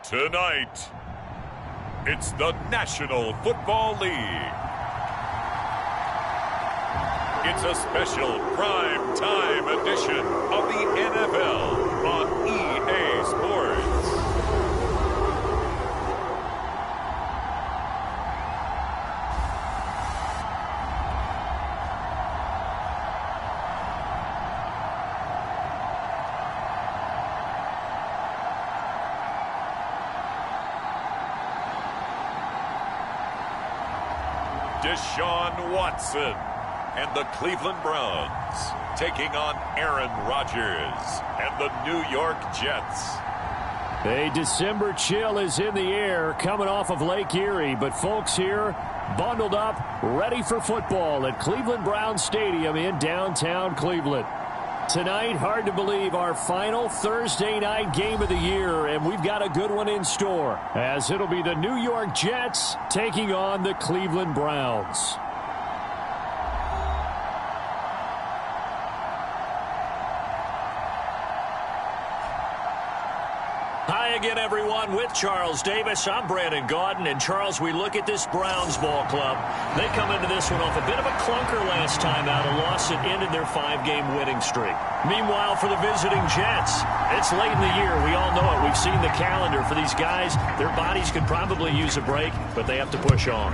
Tonight, it's the National Football League. It's a special prime time edition of the NFL on EA Sports. Deshaun Watson and the Cleveland Browns taking on Aaron Rodgers and the New York Jets. A December chill is in the air coming off of Lake Erie, but folks here bundled up, ready for football at Cleveland Browns Stadium in downtown Cleveland. Tonight, hard to believe, our final Thursday night game of the year, and we've got a good one in store, as it'll be the New York Jets taking on the Cleveland Browns. Hi again, everyone. With Charles Davis, I'm Brandon Gaudin. And, Charles, we look at this Browns ball club. They come into this one off a bit of a clunker last time out, a loss that ended their 5-game winning streak. Meanwhile, for the visiting Jets, it's late in the year. We all know it. We've seen the calendar for these guys. Their bodies could probably use a break, but they have to push on.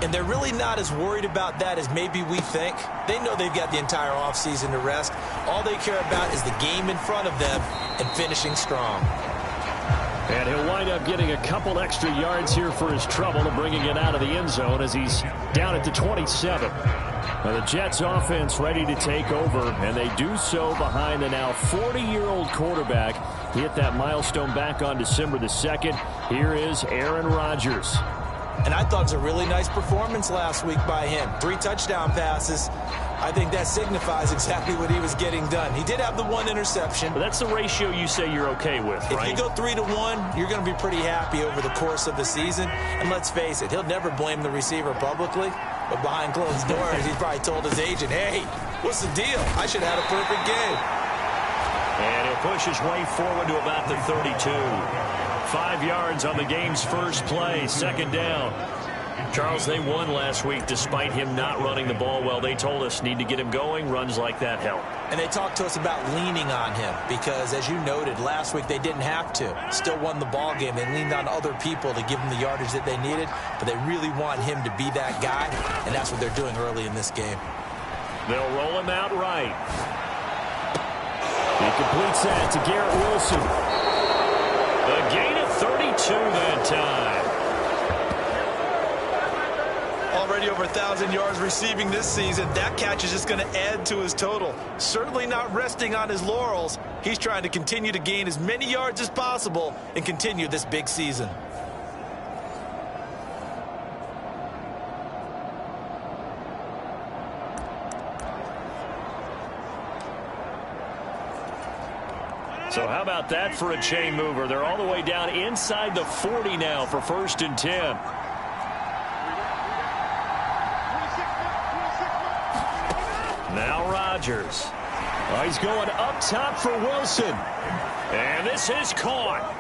And they're really not as worried about that as maybe we think. They know they've got the entire offseason to rest. All they care about is the game in front of them and finishing strong. And he'll wind up getting a couple extra yards here for his trouble and bringing it out of the end zone as he's down at the 27. Now the Jets offense ready to take over, and they do so behind the now 40-year-old quarterback. He hit that milestone back on December the 2nd. Here is Aaron Rodgers. And I thought it was a really nice performance last week by him. 3 touchdown passes. I think that signifies exactly what he was getting done. He did have the 1 interception. But that's the ratio you say you're okay with, right? If you go 3-to-1, you're going to be pretty happy over the course of the season. And let's face it, he'll never blame the receiver publicly. But behind closed doors, he's probably told his agent, hey, what's the deal? I should have had a perfect game. And he'll push his way forward to about the 32. 5 yards on the game's first play, 2nd down. Charles, they won last week despite him not running the ball well. They told us need to get him going. Runs like that help. And they talked to us about leaning on him because, as you noted, last week they didn't have to. Still won the ball game. They leaned on other people to give them the yardage that they needed, but they really want him to be that guy, and that's what they're doing early in this game. They'll roll him out right. He completes that to Garrett Wilson. A gain of 32 that time. Already over 1,000 yards receiving this season. That catch is just going to add to his total. Certainly not resting on his laurels. He's trying to continue to gain as many yards as possible and continue this big season. So how about that for a chain mover? They're all the way down inside the 40 now for 1st and 10. Now Rodgers. Oh, he's going up top for Wilson. And this is caught.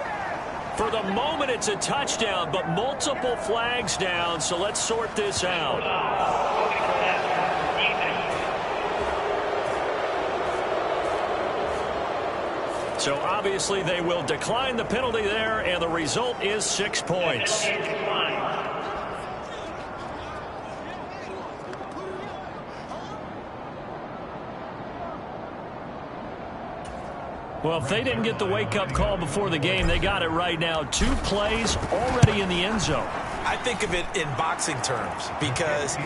For the moment, it's a touchdown, but multiple flags down, so let's sort this out. So obviously they will decline the penalty there, and the result is 6 points. Well, if they didn't get the wake-up call before the game, they got it right now. 2 plays already in the end zone. I think of it in boxing terms because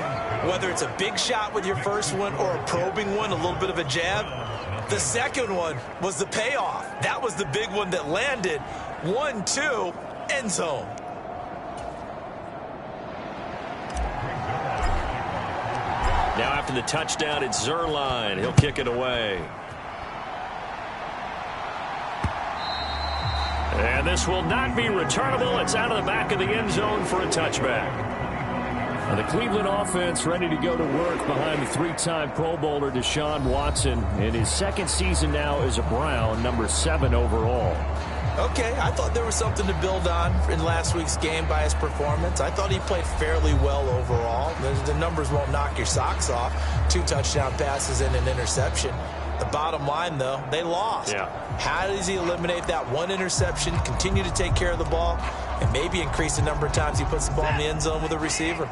whether it's a big shot with your first one or a probing one, a little bit of a jab, the second one was the payoff. That was the big one that landed. 1-2, end zone. Now after the touchdown, it's Zerline. He'll kick it away. And this will not be returnable. It's out of the back of the end zone for a touchback. And the Cleveland offense ready to go to work behind the 3-time Pro Bowler Deshaun Watson in his 2nd season now as a Brown, number 7 overall. Okay, I thought there was something to build on in last week's game by his performance. I thought he played fairly well overall. The numbers won't knock your socks off. 2 touchdown passes and an interception. The bottom line, though, they lost. Yeah. How does he eliminate that one interception, continue to take care of the ball, and maybe increase the number of times he puts the ball in the end zone with a receiver?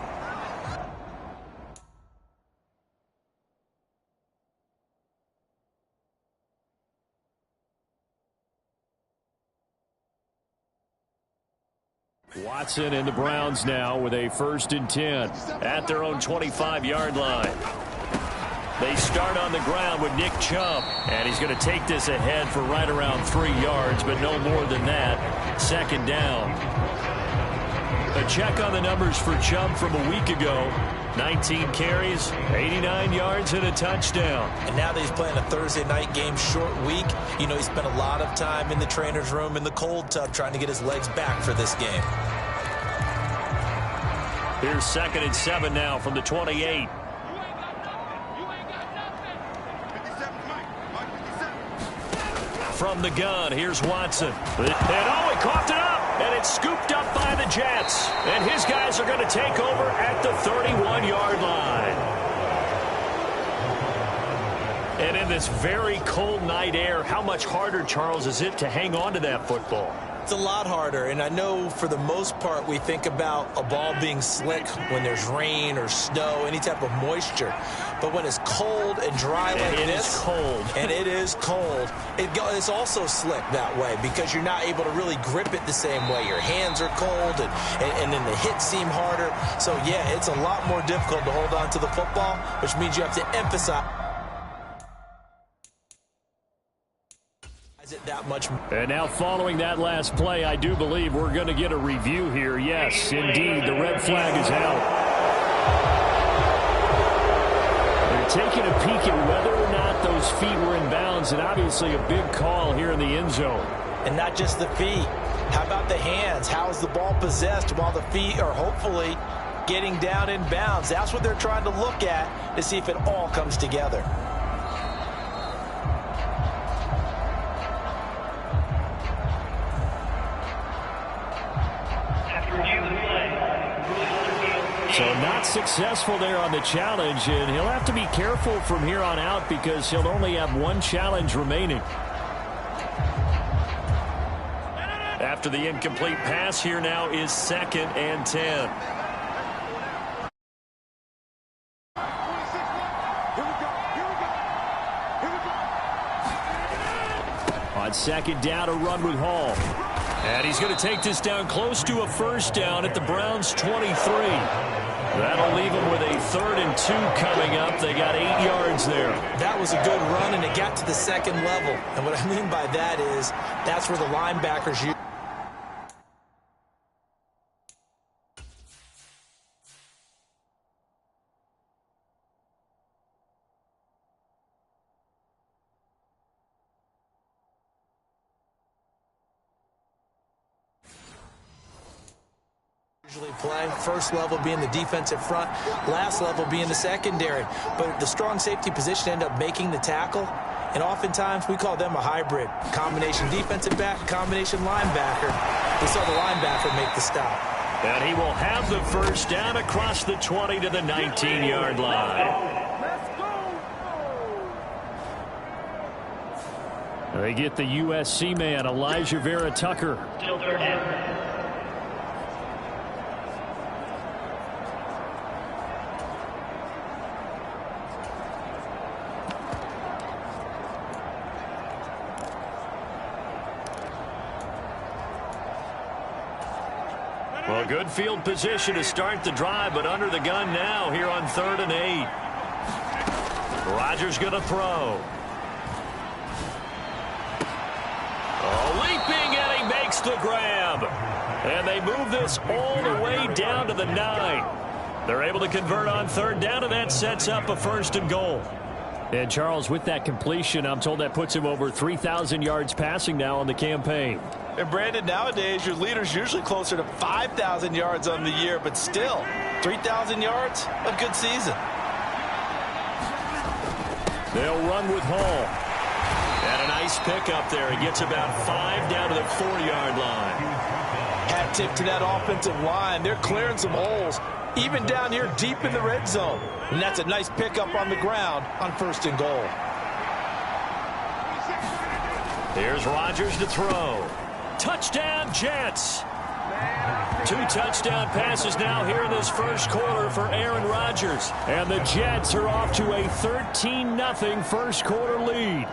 Watson and the Browns now with a 1st and 10 at their own 25-yard line. They start on the ground with Nick Chubb, and he's going to take this ahead for right around 3 yards, but no more than that. 2nd down. A check on the numbers for Chubb from a week ago. 19 carries, 89 yards, and a touchdown. And now that he's playing a Thursday night game, short week, you know, he spent a lot of time in the trainer's room in the cold tub trying to get his legs back for this game. Here's 2nd and 7 now from the 28. From the gun, here's Watson. And he coughed it up, and it's scooped up by the Jets. And his guys are going to take over at the 31-yard line. And in this very cold night air, how much harder, Charles, is it to hang on to that football? It's a lot harder, and I know for the most part we think about a ball being slick when there's rain or snow, any type of moisture. But when it's cold and dry like this, and it is cold, it's also slick that way because you're not able to really grip it the same way. Your hands are cold, and then the hits seem harder. So, yeah, it's a lot more difficult to hold on to the football, which means you have to emphasize it that much. And now following that last play, I do believe we're going to get a review here. Yes, indeed, the red flag is out. They're taking a peek at whether or not those feet were in bounds, and obviously a big call here in the end zone. And not just the feet. How about the hands? How is the ball possessed while the feet are hopefully getting down in bounds? That's what they're trying to look at to see if it all comes together. So not successful there on the challenge, and he'll have to be careful from here on out because he'll only have 1 challenge remaining. After the incomplete pass, here now is 2nd and 10. On 2nd down, a run with Hall. And he's going to take this down close to a 1st down at the Browns' 23. That'll leave them with a 3rd and 2 coming up. They got 8 yards there. That was a good run, and it got to the 2nd level. And what I mean by that is that's where the linebackers use. Usually play. 1st level being the defensive front, last level being the secondary. But the strong safety position end up making the tackle, and oftentimes we call them a hybrid. Combination defensive back, combination linebacker. We saw the linebacker make the stop. And he will have the 1st down across the 20 to the 19-yard line. They get the USC man, Elijah Vera Tucker. Still 3rd down. Well, good field position to start the drive, but under the gun now here on 3rd and 8. Rodgers going to throw. Oh, leaping, and he makes the grab. And they move this all the way down to the 9. They're able to convert on 3rd down, and that sets up a 1st and goal. And, Charles, with that completion, I'm told that puts him over 3,000 yards passing now on the campaign. And, Brandon, nowadays your leader's usually closer to 5,000 yards on the year, but still, 3,000 yards, a good season. They'll run with Hall. And a nice Nice pickup there. He gets about 5 down to the 4-yard line. Hat tip to that offensive line. They're clearing some holes, even down here deep in the red zone. And that's a nice pickup on the ground on 1st and goal. Here's Rodgers to throw. Touchdown, Jets. 2 touchdown passes now here in this first quarter for Aaron Rodgers. And the Jets are off to a 13-0 first quarter lead.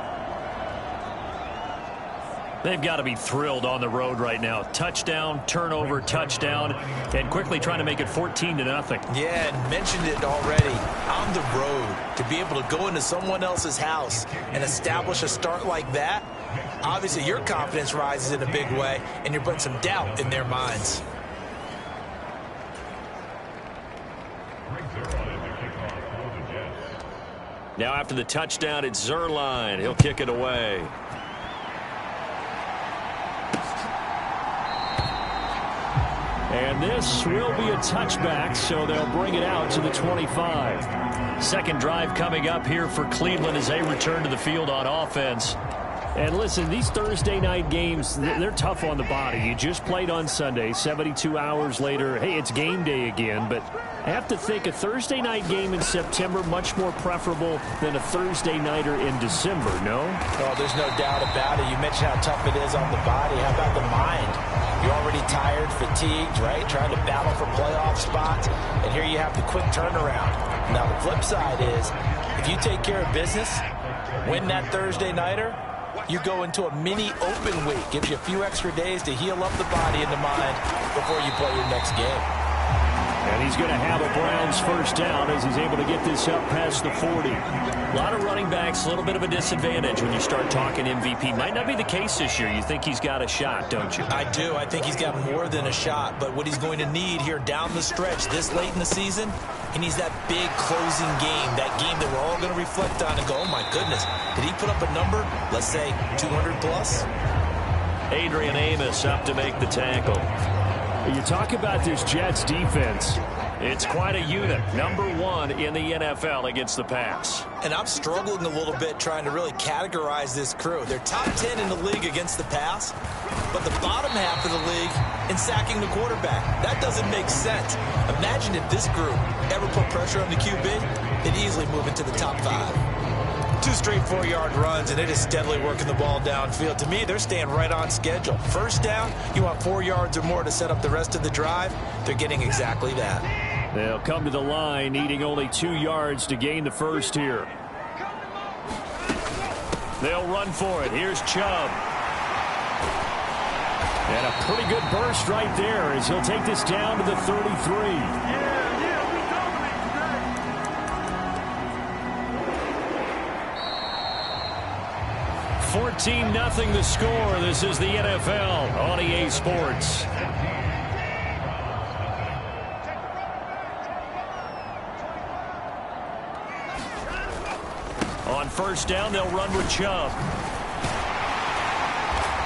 They've got to be thrilled on the road right now. Touchdown, turnover, touchdown, and quickly trying to make it 14-0. Yeah, and mentioned it already. On the road, to be able to go into someone else's house and establish a start like that, obviously your confidence rises in a big way, and you're putting some doubt in their minds. Now after the touchdown, it's Zuerlein. He'll kick it away. And this will be a touchback, so they'll bring it out to the 25. Second drive coming up here for Cleveland as they return to the field on offense. And listen, these Thursday night games, they're tough on the body. You just played on Sunday, 72 hours later. Hey, it's game day again, but I have to think a Thursday night game in September much more preferable than a Thursday nighter in December, no? Oh, there's no doubt about it. You mentioned how tough it is on the body. How about the mind? You're already tired, fatigued, right? Trying to battle for playoff spots, and here you have the quick turnaround. Now, the flip side is, if you take care of business, win that Thursday nighter, you go into a mini open week. Gives you a few extra days to heal up the body and the mind before you play your next game. And he's going to have a Browns first down as he's able to get this up past the 40. A lot of running backs, a little bit of a disadvantage when you start talking MVP. Might not be the case this year. You think he's got a shot, don't you? I do. I think he's got more than a shot. But what he's going to need here down the stretch this late in the season, he needs that big closing game, that game that we're all going to reflect on and go, oh, my goodness, did he put up a number, let's say, 200 plus? Adrian Amos up to make the tackle. You talk about this Jets defense. It's quite a unit. #1 in the NFL against the pass. And I'm struggling a little bit trying to really categorize this crew. They're top 10 in the league against the pass, but the bottom half of the league in sacking the quarterback. That doesn't make sense. Imagine if this group ever put pressure on the QB, they'd easily move into the top 5. 2 straight 4-yard runs, and they're just steadily working the ball downfield. To me, they're staying right on schedule. First down, you want 4 yards or more to set up the rest of the drive. They're getting exactly that. They'll come to the line, needing only 2 yards to gain the first here. They'll run for it. Here's Chubb. And a pretty good burst right there as he'll take this down to the 33. 14-0 the score. This is the NFL on EA Sports. On first down, they'll run with Chubb.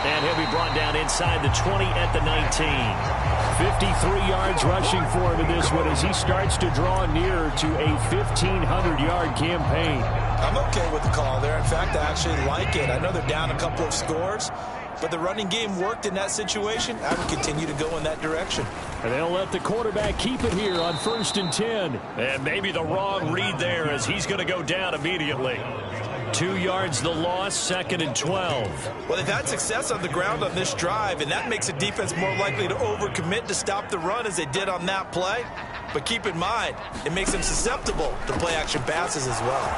And he'll be brought down inside the 20 at the 19. 53 yards rushing for him in this one as he starts to draw near to a 1,500-yard campaign. I'm okay with the call there. In fact, I actually like it. I know they're down a couple of scores, but the running game worked in that situation. I would continue to go in that direction. And they'll let the quarterback keep it here on 1st and 10. And maybe the wrong read there as he's going to go down immediately. 2 yards the loss, 2nd and 12. Well, they've had success on the ground on this drive, and that makes a defense more likely to overcommit to stop the run as they did on that play. But keep in mind, it makes them susceptible to play-action passes as well.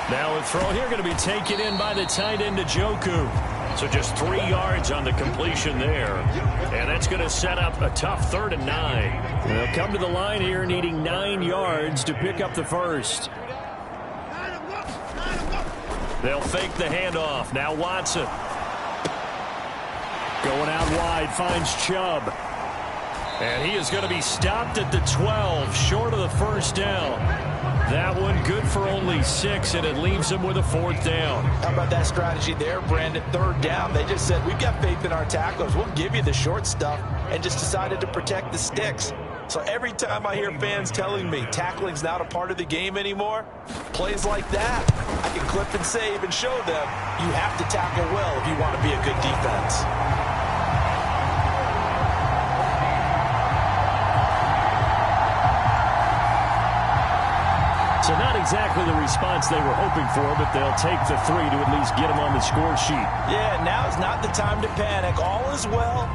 Now a throw here going to be taken in by the tight end Njoku. So just 3 yards on the completion there. And that's going to set up a tough 3rd and 9. They'll come to the line here needing 9 yards to pick up the first. They'll fake the handoff. Now Watson. Going out wide, finds Chubb. And he is going to be stopped at the 12, short of the first down. That one good for only 6, and it leaves him with a 4th down. How about that strategy there, Brandon? 3rd down. They just said, we've got faith in our tacklers. We'll give you the short stuff, and just decided to protect the sticks. So every time I hear fans telling me tackling's not a part of the game anymore, plays like that, I can clip and save and show them you have to tackle well if you want to be a good defense. So not exactly the response they were hoping for, but they'll take the 3 to at least get them on the score sheet. Yeah, now is not the time to panic. All is well.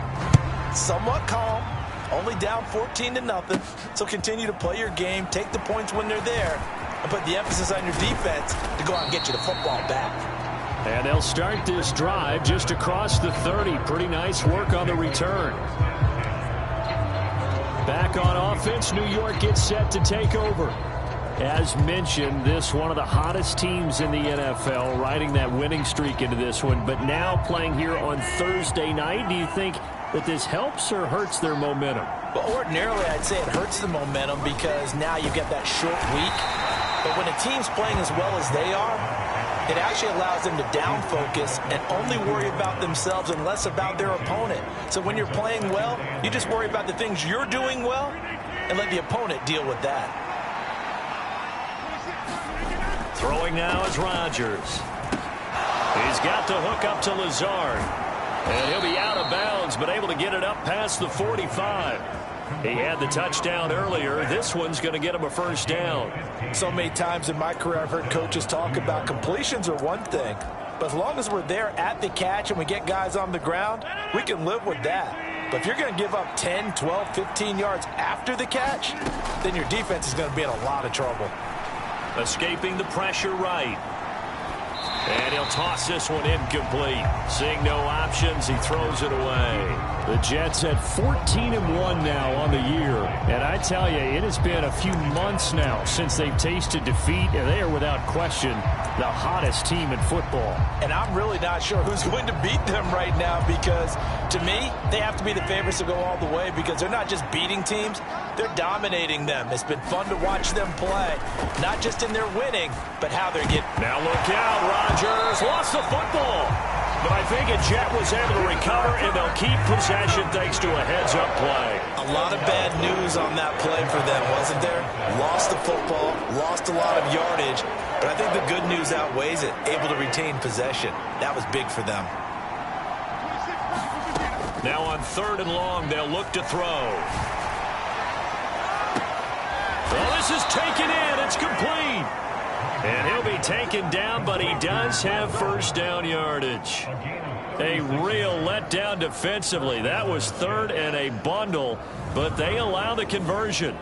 Somewhat calm. Only down 14-0. So continue to play your game, take the points when they're there, and put the emphasis on your defense to go out and get you the football back. And they'll start this drive just across the 30. Pretty nice work on the return. Back on offense, New York gets set to take over. As mentioned, this one of the hottest teams in the NFL, riding that winning streak into this one, but now playing here on Thursday night. Do you think that this helps or hurts their momentum? Well, ordinarily, I'd say it hurts the momentum because now you get that short week. But when a team's playing as well as they are, it actually allows them to down focus and only worry about themselves and less about their opponent. So when you're playing well, you just worry about the things you're doing well and let the opponent deal with that. Throwing now is Rodgers. He's got the hook up to Lazard. And he'll be out of bounds, but able to get it up past the 45. He had the touchdown earlier. This one's going to get him a first down. So many times in my career I've heard coaches talk about completions are one thing. But as long as we're there at the catch and we get guys on the ground, we can live with that. But if you're going to give up 10, 12, 15 yards after the catch, then your defense is going to be in a lot of trouble. Escaping the pressure right. And he'll toss this one incomplete. Seeing no options, he throws it away. The Jets at 14-1 now on the year. And I tell you, it has been a few months now since they've tasted defeat, and they are without question the hottest team in football. And I'm really not sure who's going to beat them right now because, to me, they have to be the favorites to go all the way because they're not just beating teams, they're dominating them. It's been fun to watch them play, not just in their winning, but how they're getting. Now look out, Rodgers lost the football. But I think a Jet was able to recover, and they'll keep possession thanks to a heads-up play. A lot of bad news on that play for them, wasn't there? Lost the football, lost a lot of yardage, but I think the good news outweighs it. Able to retain possession. That was big for them. Now on 3rd and long, they'll look to throw. Well, this is taken in. It's complete. And he'll be taken down, but he does have first down yardage. A real letdown defensively. That was 3rd and a bundle, but they allow the conversion.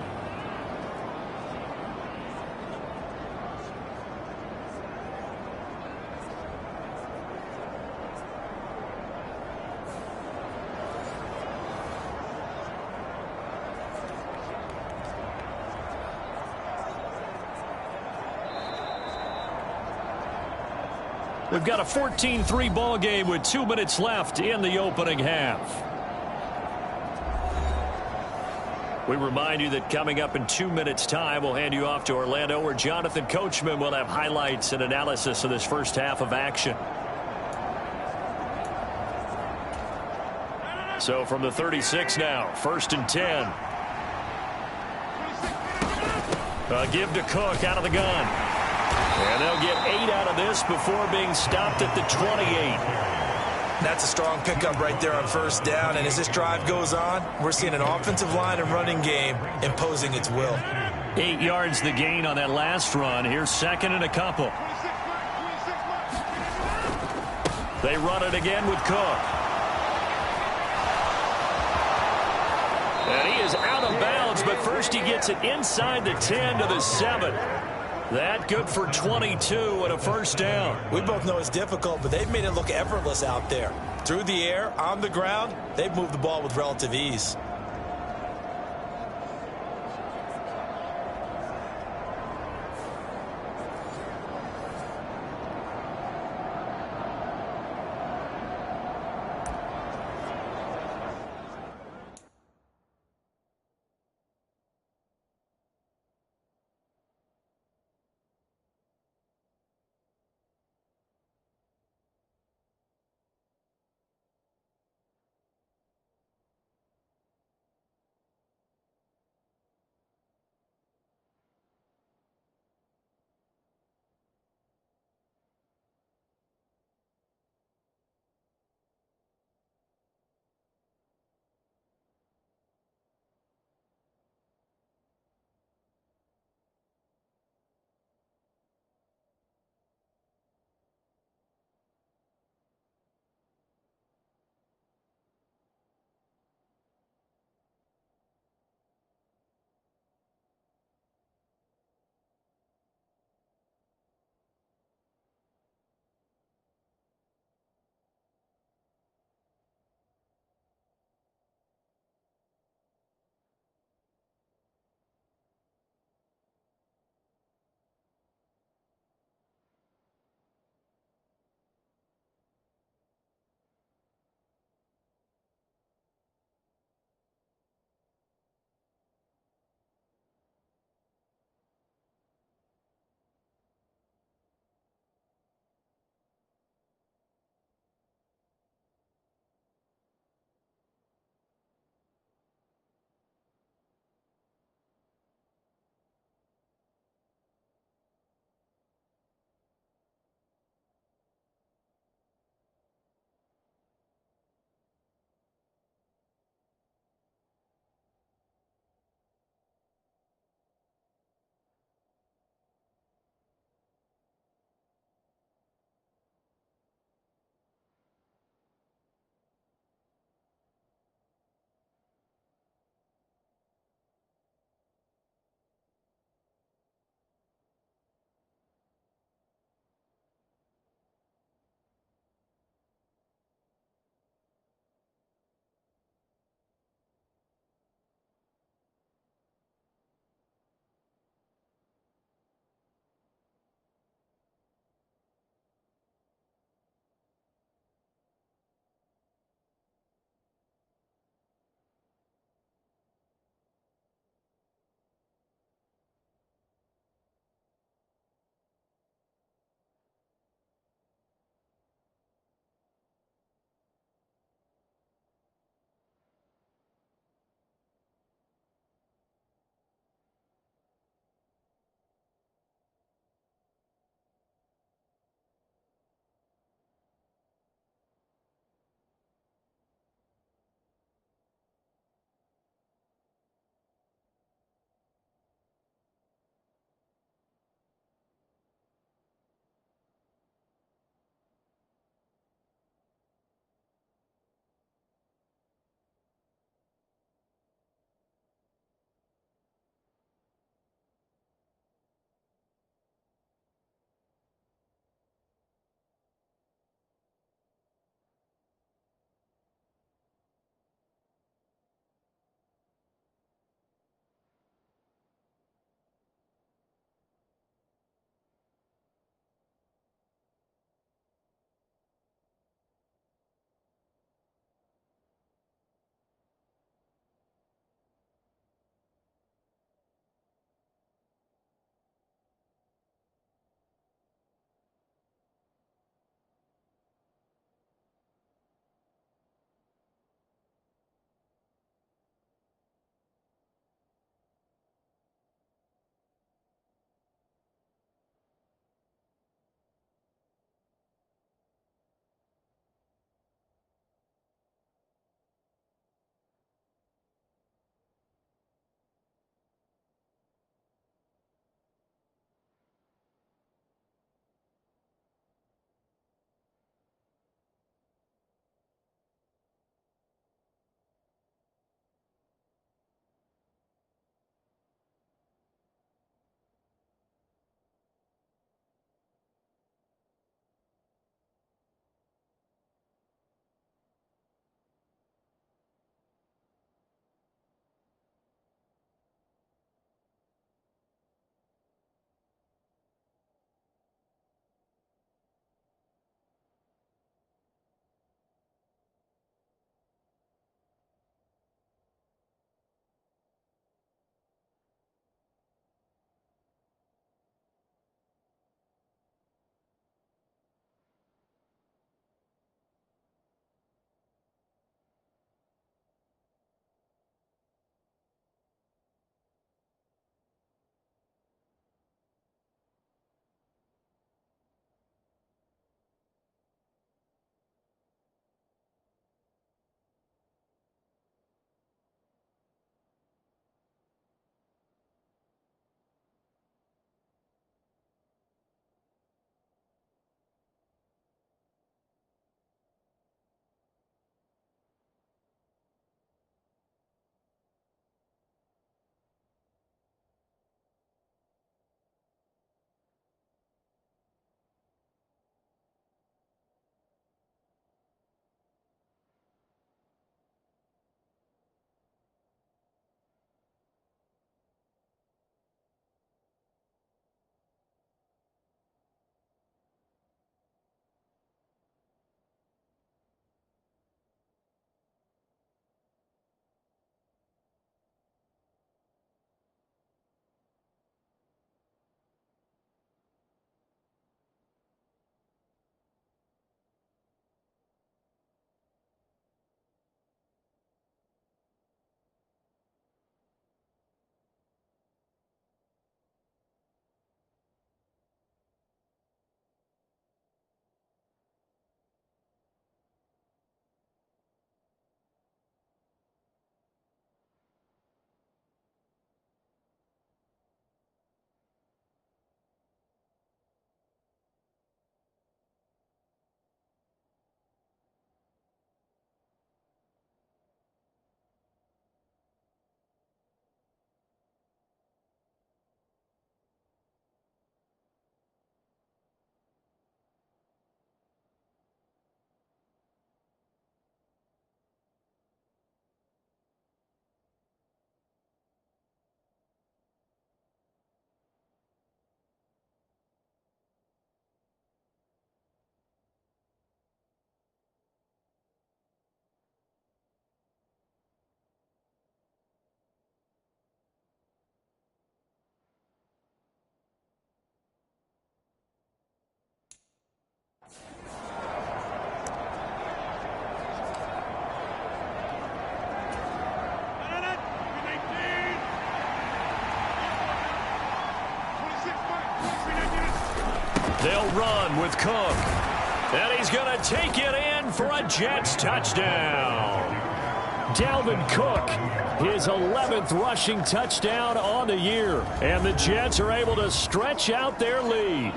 We've got a 14-3 ball game with 2 minutes left in the opening half. We remind you that coming up in 2 minutes' time, we'll hand you off to Orlando, where Jonathan Coachman will have highlights and analysis of this first half of action. So from the 36 now, 1st and 10. A give to Cook out of the gun. And they'll get 8 out of this before being stopped at the 28. That's a strong pickup right there on first down. And as this drive goes on, we're seeing an offensive line and running game imposing its will. 8 yards the gain on that last run. Here's 2nd and a couple. They run it again with Cook. And he is out of bounds, but first he gets it inside the 10 to the 7. That good for 22 and a first down. We both know it's difficult, but they've made it look effortless out there. Through the air, on the ground, they've moved the ball with relative ease. They'll run with Cook. And he's going to take it in for a Jets touchdown. Dalvin Cook, his 11th rushing touchdown on the year. And the Jets are able to stretch out their lead.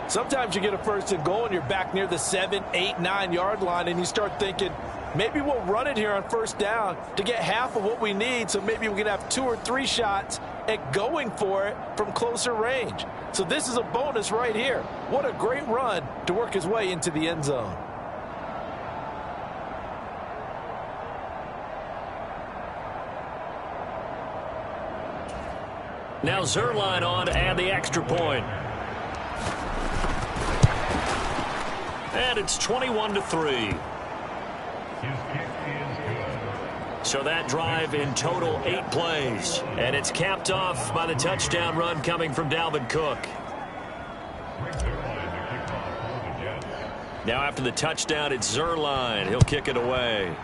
Sometimes you get a first and goal and you're back near the 7, 8, 9-yard line and you start thinking, maybe we'll run it here on first down to get half of what we need, so maybe we can have 2 or 3 shots at going for it from closer range. So this is a bonus right here. What a great run to work his way into the end zone. Now Zerline on to add the extra point. And it's 21-3. So that drive in total 8 plays. And it's capped off by the touchdown run coming from Dalvin Cook. Now after the touchdown, it's Zerline. He'll kick it away.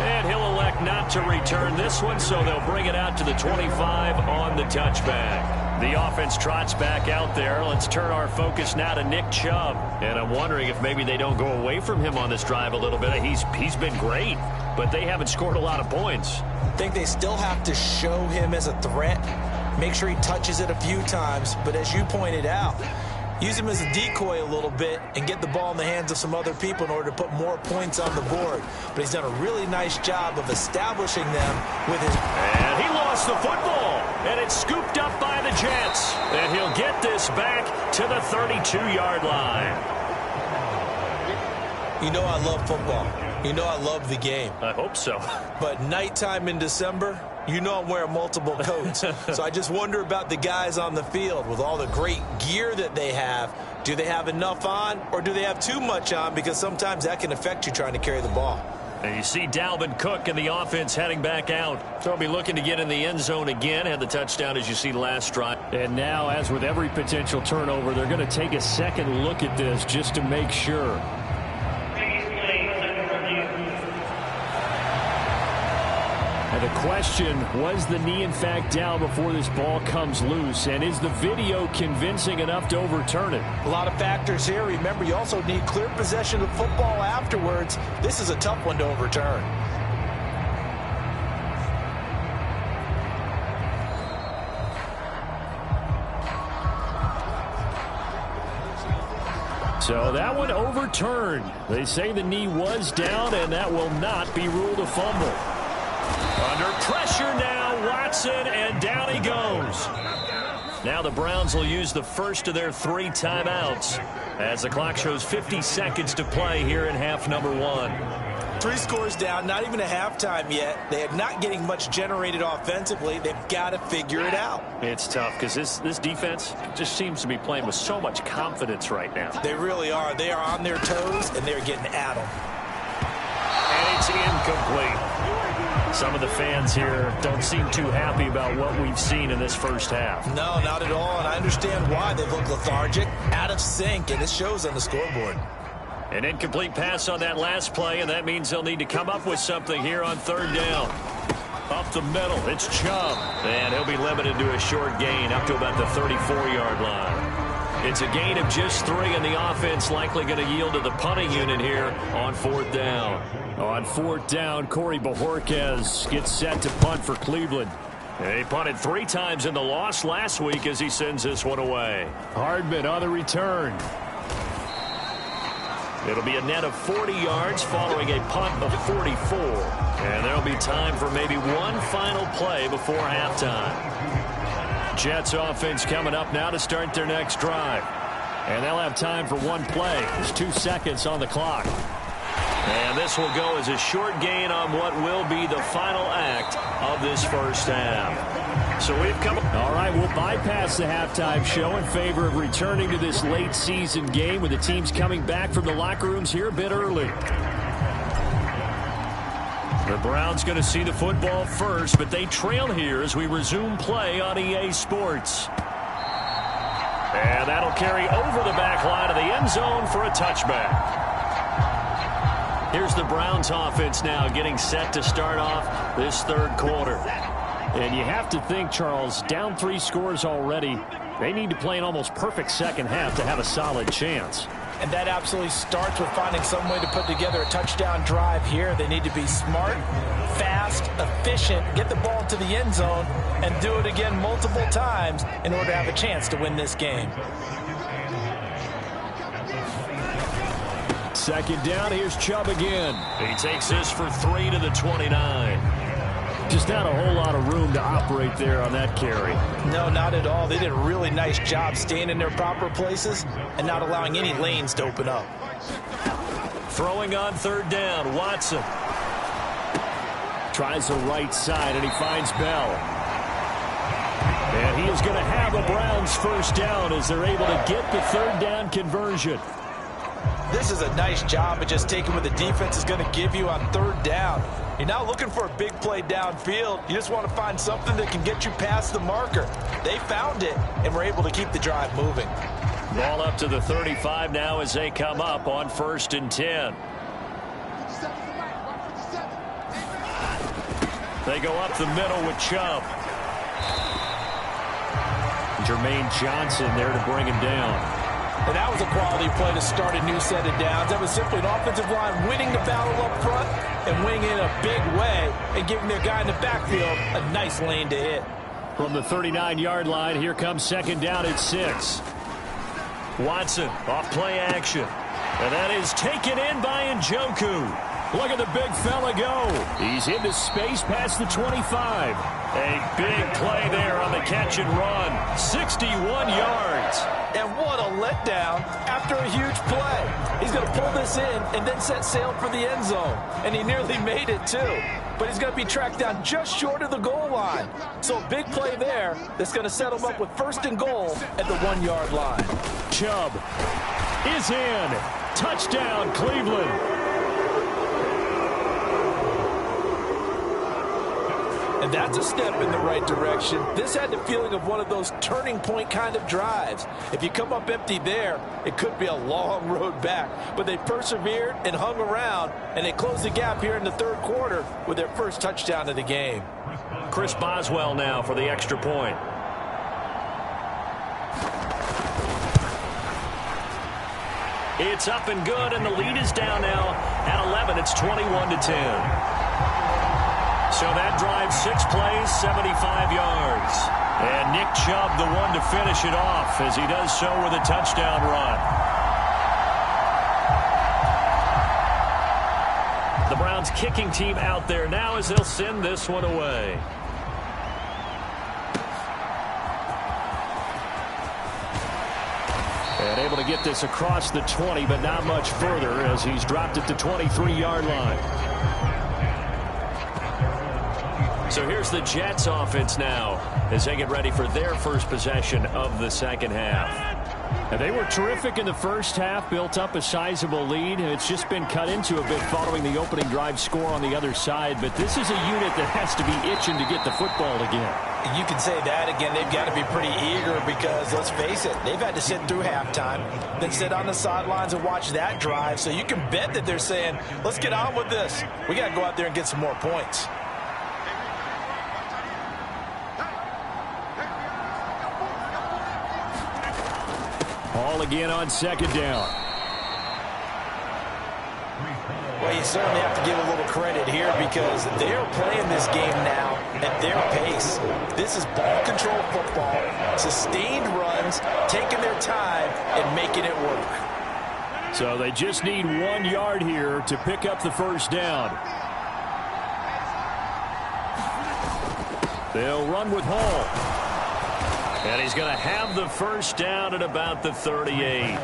And he'll elect not to return this one, so they'll bring it out to the 25 on the touchback. The offense trots back out there. Let's turn our focus now to Nick Chubb. And I'm wondering if maybe they don't go away from him on this drive a little bit. He's been great, but they haven't scored a lot of points. I think they still have to show him as a threat. Make sure he touches it a few times. But as you pointed out, use him as a decoy a little bit and get the ball in the hands of some other people in order to put more points on the board. But he's done a really nice job of establishing them with his... And he lost the football, and it's scooped up by the Jets. And he'll get this back to the 32-yard line. You know I love football. You know I love the game. I hope so. But nighttime in December, you know I'm wearing multiple coats. So I just wonder about the guys on the field with all the great gear that they have. Do they have enough on, or do they have too much on? Because sometimes that can affect you trying to carry the ball. And you see Dalvin Cook and the offense heading back out. They'll be looking to get in the end zone again. Had the touchdown as you see last drive. And now, as with every potential turnover, they're going to take a second look at this just to make sure. And the question, was the knee in fact down before this ball comes loose? And is the video convincing enough to overturn it? A lot of factors here. Remember, you also need clear possession of football afterwards. This is a tough one to overturn. So that one overturned. They say the knee was down, and that will not be ruled a fumble. Under pressure now, Watson, and down he goes. Now the Browns will use the first of their 3 timeouts as the clock shows 50 seconds to play here in half number 1. 3 scores down, not even a halftime yet. They are not getting much generated offensively. They've got to figure it out. It's tough because this defense just seems to be playing with so much confidence right now. They really are. They are on their toes, and they're getting at them. And it's incomplete. Some of the fans here don't seem too happy about what we've seen in this first half. No, not at all, and I understand why. They look lethargic, out of sync, and it shows on the scoreboard. An incomplete pass on that last play, and that means they'll need to come up with something here on 3rd down. Up the middle, it's Chubb, and he'll be limited to a short gain up to about the 34-yard line. It's a gain of just 3, and the offense likely going to yield to the punting unit here on 4th down. On 4th down, Corey Bojorquez gets set to punt for Cleveland. He punted 3 times in the loss last week as he sends this one away. Hardman on the return. It'll be a net of 40 yards following a punt of 44. And there'll be time for maybe one final play before halftime. Jets offense coming up now to start their next drive. And they'll have time for one play. There's 2 seconds on the clock. And this will go as a short gain on what will be the final act of this first half. So we've come... All right, we'll bypass the halftime show in favor of returning to this late season game with the teams coming back from the locker rooms here a bit early. The Browns going to see the football first, but they trail here as we resume play on EA Sports. And that'll carry over the back line of the end zone for a touchback. Here's the Browns offense now getting set to start off this third quarter. And you have to think, Charles, down 3 scores already. They need to play an almost perfect second half to have a solid chance. And that absolutely starts with finding some way to put together a touchdown drive here. They need to be smart, fast, efficient, get the ball to the end zone, and do it again multiple times in order to have a chance to win this game. Second down, here's Chubb again. He takes this for 3 to the 29. Just not a whole lot of room to operate there on that carry. No, not at all. They did a really nice job staying in their proper places and not allowing any lanes to open up. Throwing on third down, Watson. Tries the right side, and he finds Bell. And he is going to have a Browns first down as they're able to get the third down conversion. This is a nice job of just taking what the defense is going to give you on third down. You're not looking for a big play downfield. You just want to find something that can get you past the marker. They found it, and were able to keep the drive moving. Ball up to the 35 now as they come up on 1st and 10. They go up the middle with Chubb. Jermaine Johnson there to bring him down. And that was a quality play to start a new set of downs. That was simply an offensive line winning the battle up front and winning in a big way and giving their guy in the backfield a nice lane to hit. From the 39-yard line, here comes second down at 6. Watson off play action. And that is taken in by Njoku. Look at the big fella go. He's into space past the 25. A big play there on the catch and run. 61 yards. And what a letdown after a huge play. He's going to pull this in and then set sail for the end zone. And he nearly made it too. But he's going to be tracked down just short of the goal line. So a big play there that's going to set him up with 1st and goal at the 1-yard line. Chubb is in. Touchdown, Cleveland. And that's a step in the right direction. This had the feeling of one of those turning point kind of drives. If you come up empty there, it could be a long road back. But they persevered and hung around, and they closed the gap here in the 3rd quarter with their first touchdown of the game. Chris Boswell now for the extra point. It's up and good, and the lead is down now at 11. It's 21-10. So that drives 6 plays, 75 yards. And Nick Chubb, the one to finish it off, as he does so with a touchdown run. The Browns kicking team out there now as they'll send this one away. And able to get this across the 20, but not much further as he's dropped at the 23-yard line. So here's the Jets offense now as they get ready for their first possession of the second half. And they were terrific in the first half, built up a sizable lead. It's just been cut into a bit following the opening drive score on the other side. But this is a unit that has to be itching to get the football again. You can say that again. They've got to be pretty eager because, let's face it, they've had to sit through halftime, then sit on the sidelines and watch that drive. So you can bet that they're saying, let's get on with this. We got to go out there and get some more points. Ball again on second down. Well, you certainly have to give a little credit here because they are playing this game now at their pace. This is ball control football, sustained runs, taking their time and making it work. So they just need 1 yard here to pick up the first down. They'll run with Hall. And he's going to have the first down at about the 38.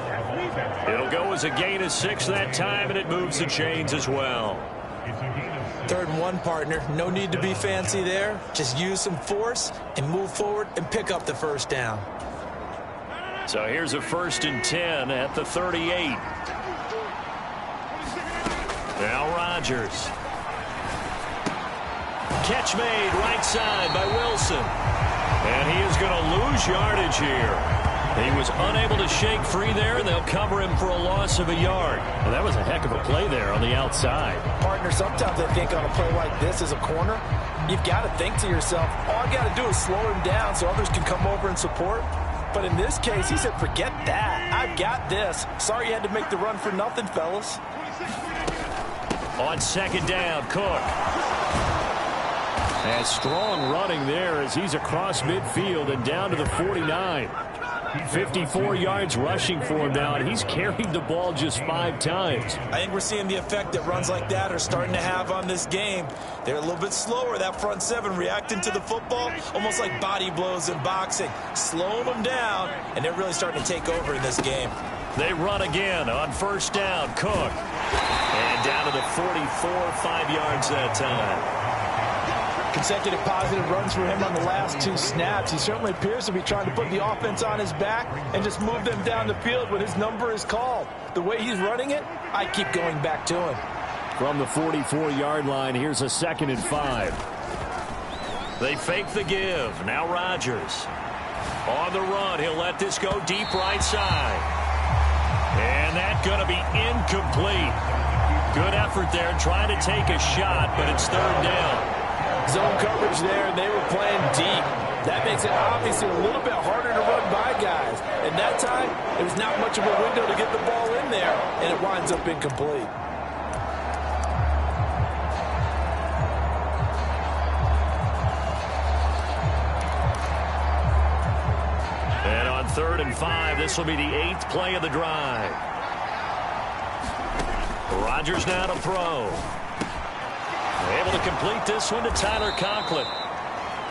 It'll go as a gain of 6 that time, and it moves the chains as well. 3rd and 1, partner. No need to be fancy there. Just use some force and move forward and pick up the first down. So here's a 1st and 10 at the 38. Now Rodgers. Catch made right side by Wilson. And he is going to lose yardage here. He was unable to shake free there, and they'll cover him for a loss of a yard. Well, that was a heck of a play there on the outside. Partner, sometimes I think on a play like this as a corner, you've got to think to yourself, all I got to do is slow him down so others can come over and support. But in this case, he said, forget that. I've got this. Sorry you had to make the run for nothing, fellas. On second down, Cook. And strong running there as he's across midfield and down to the 49. 54 yards rushing for him now, and he's carried the ball just 5 times. I think we're seeing the effect that runs like that are starting to have on this game. They're a little bit slower, that front seven, reacting to the football, almost like body blows in boxing. Slowing them down, and they're really starting to take over in this game. They run again on first down, Cook. And down to the 44, 5 yards that time. Consecutive positive runs for him on the last 2 snaps. He certainly appears to be trying to put the offense on his back and just move them down the field when his number is called. The way he's running it, I keep going back to him. From the 44-yard line, here's a 2nd and 5. They fake the give. Now Rodgers. On the run, he'll let this go deep right side. And that's going to be incomplete. Good effort there, trying to take a shot, but it's 3rd down. Zone coverage there, and they were playing deep. That makes it obviously a little bit harder to run by guys. And that time, it was not much of a window to get the ball in there, and it winds up incomplete. And on 3rd and 5, this will be the 8th play of the drive. Rodgers now to throw. Able to complete this one to Tyler Conklin.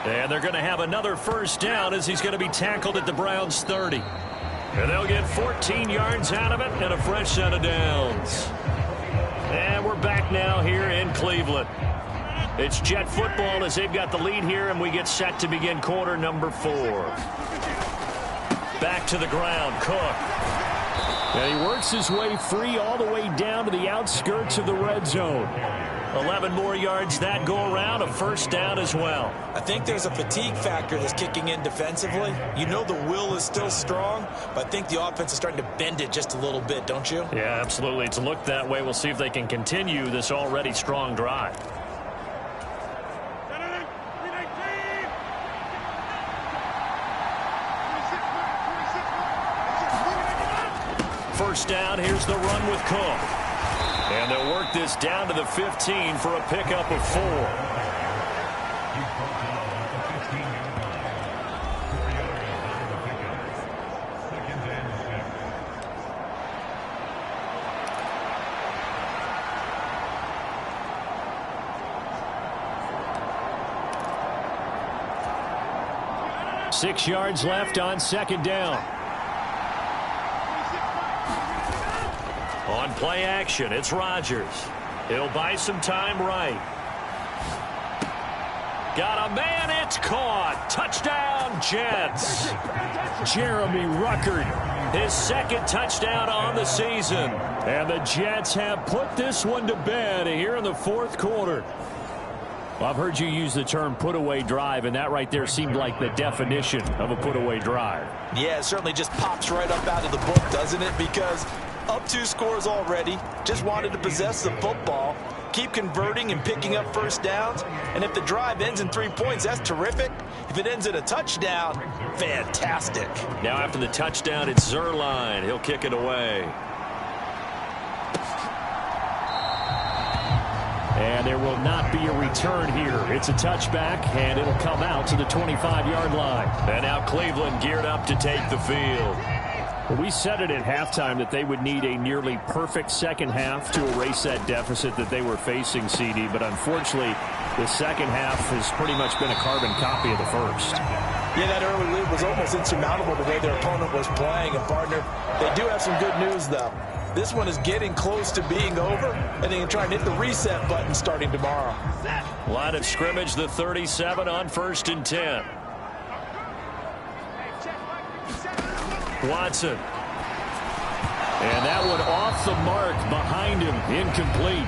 And they're going to have another first down as he's going to be tackled at the Browns' 30. And they'll get 14 yards out of it and a fresh set of downs. And we're back now here in Cleveland. It's Jet football as they've got the lead here, and we get set to begin quarter number 4. Back to the ground, Cook. And he works his way free all the way down to the outskirts of the red zone. 11 more yards that go around, a first down as well. I think there's a fatigue factor that's kicking in defensively. You know the will is still strong, but I think the offense is starting to bend it just a little bit, don't you? Yeah, absolutely. It's looked that way. We'll see if they can continue this already strong drive. First down, here's the run with Cook. And they'll work this down to the 15 for a pickup of 4. Six yards left on second down. On play action, it's Rodgers. He'll buy some time right. Got a man, it's caught. Touchdown, Jets. Jeremy Ruckert, his 2nd touchdown on the season. And the Jets have put this one to bed here in the 4th quarter. Well, I've heard you use the term put-away drive, and that right there seemed like the definition of a put-away drive. Yeah, it certainly just pops right up out of the book, doesn't it? Because up 2 scores already, just wanted to possess the football, keep converting and picking up first downs, and if the drive ends in 3 points, that's terrific. If it ends in a touchdown, fantastic. Now after the touchdown, it's Zerline. He'll kick it away. And there will not be a return here. It's a touchback, and it'll come out to the 25-yard line. And now Cleveland geared up to take the field. Well, we said it at halftime that they would need a nearly perfect second half to erase that deficit that they were facing, CD. But unfortunately, the second half has pretty much been a carbon copy of the first. Yeah, that early lead was almost insurmountable the way their opponent was playing. And, partner, they do have some good news, though. This one is getting close to being over, and they can try and hit the reset button starting tomorrow. Line of scrimmage, the 37 on 1st and 10. Watson. And that one off the mark behind him, incomplete.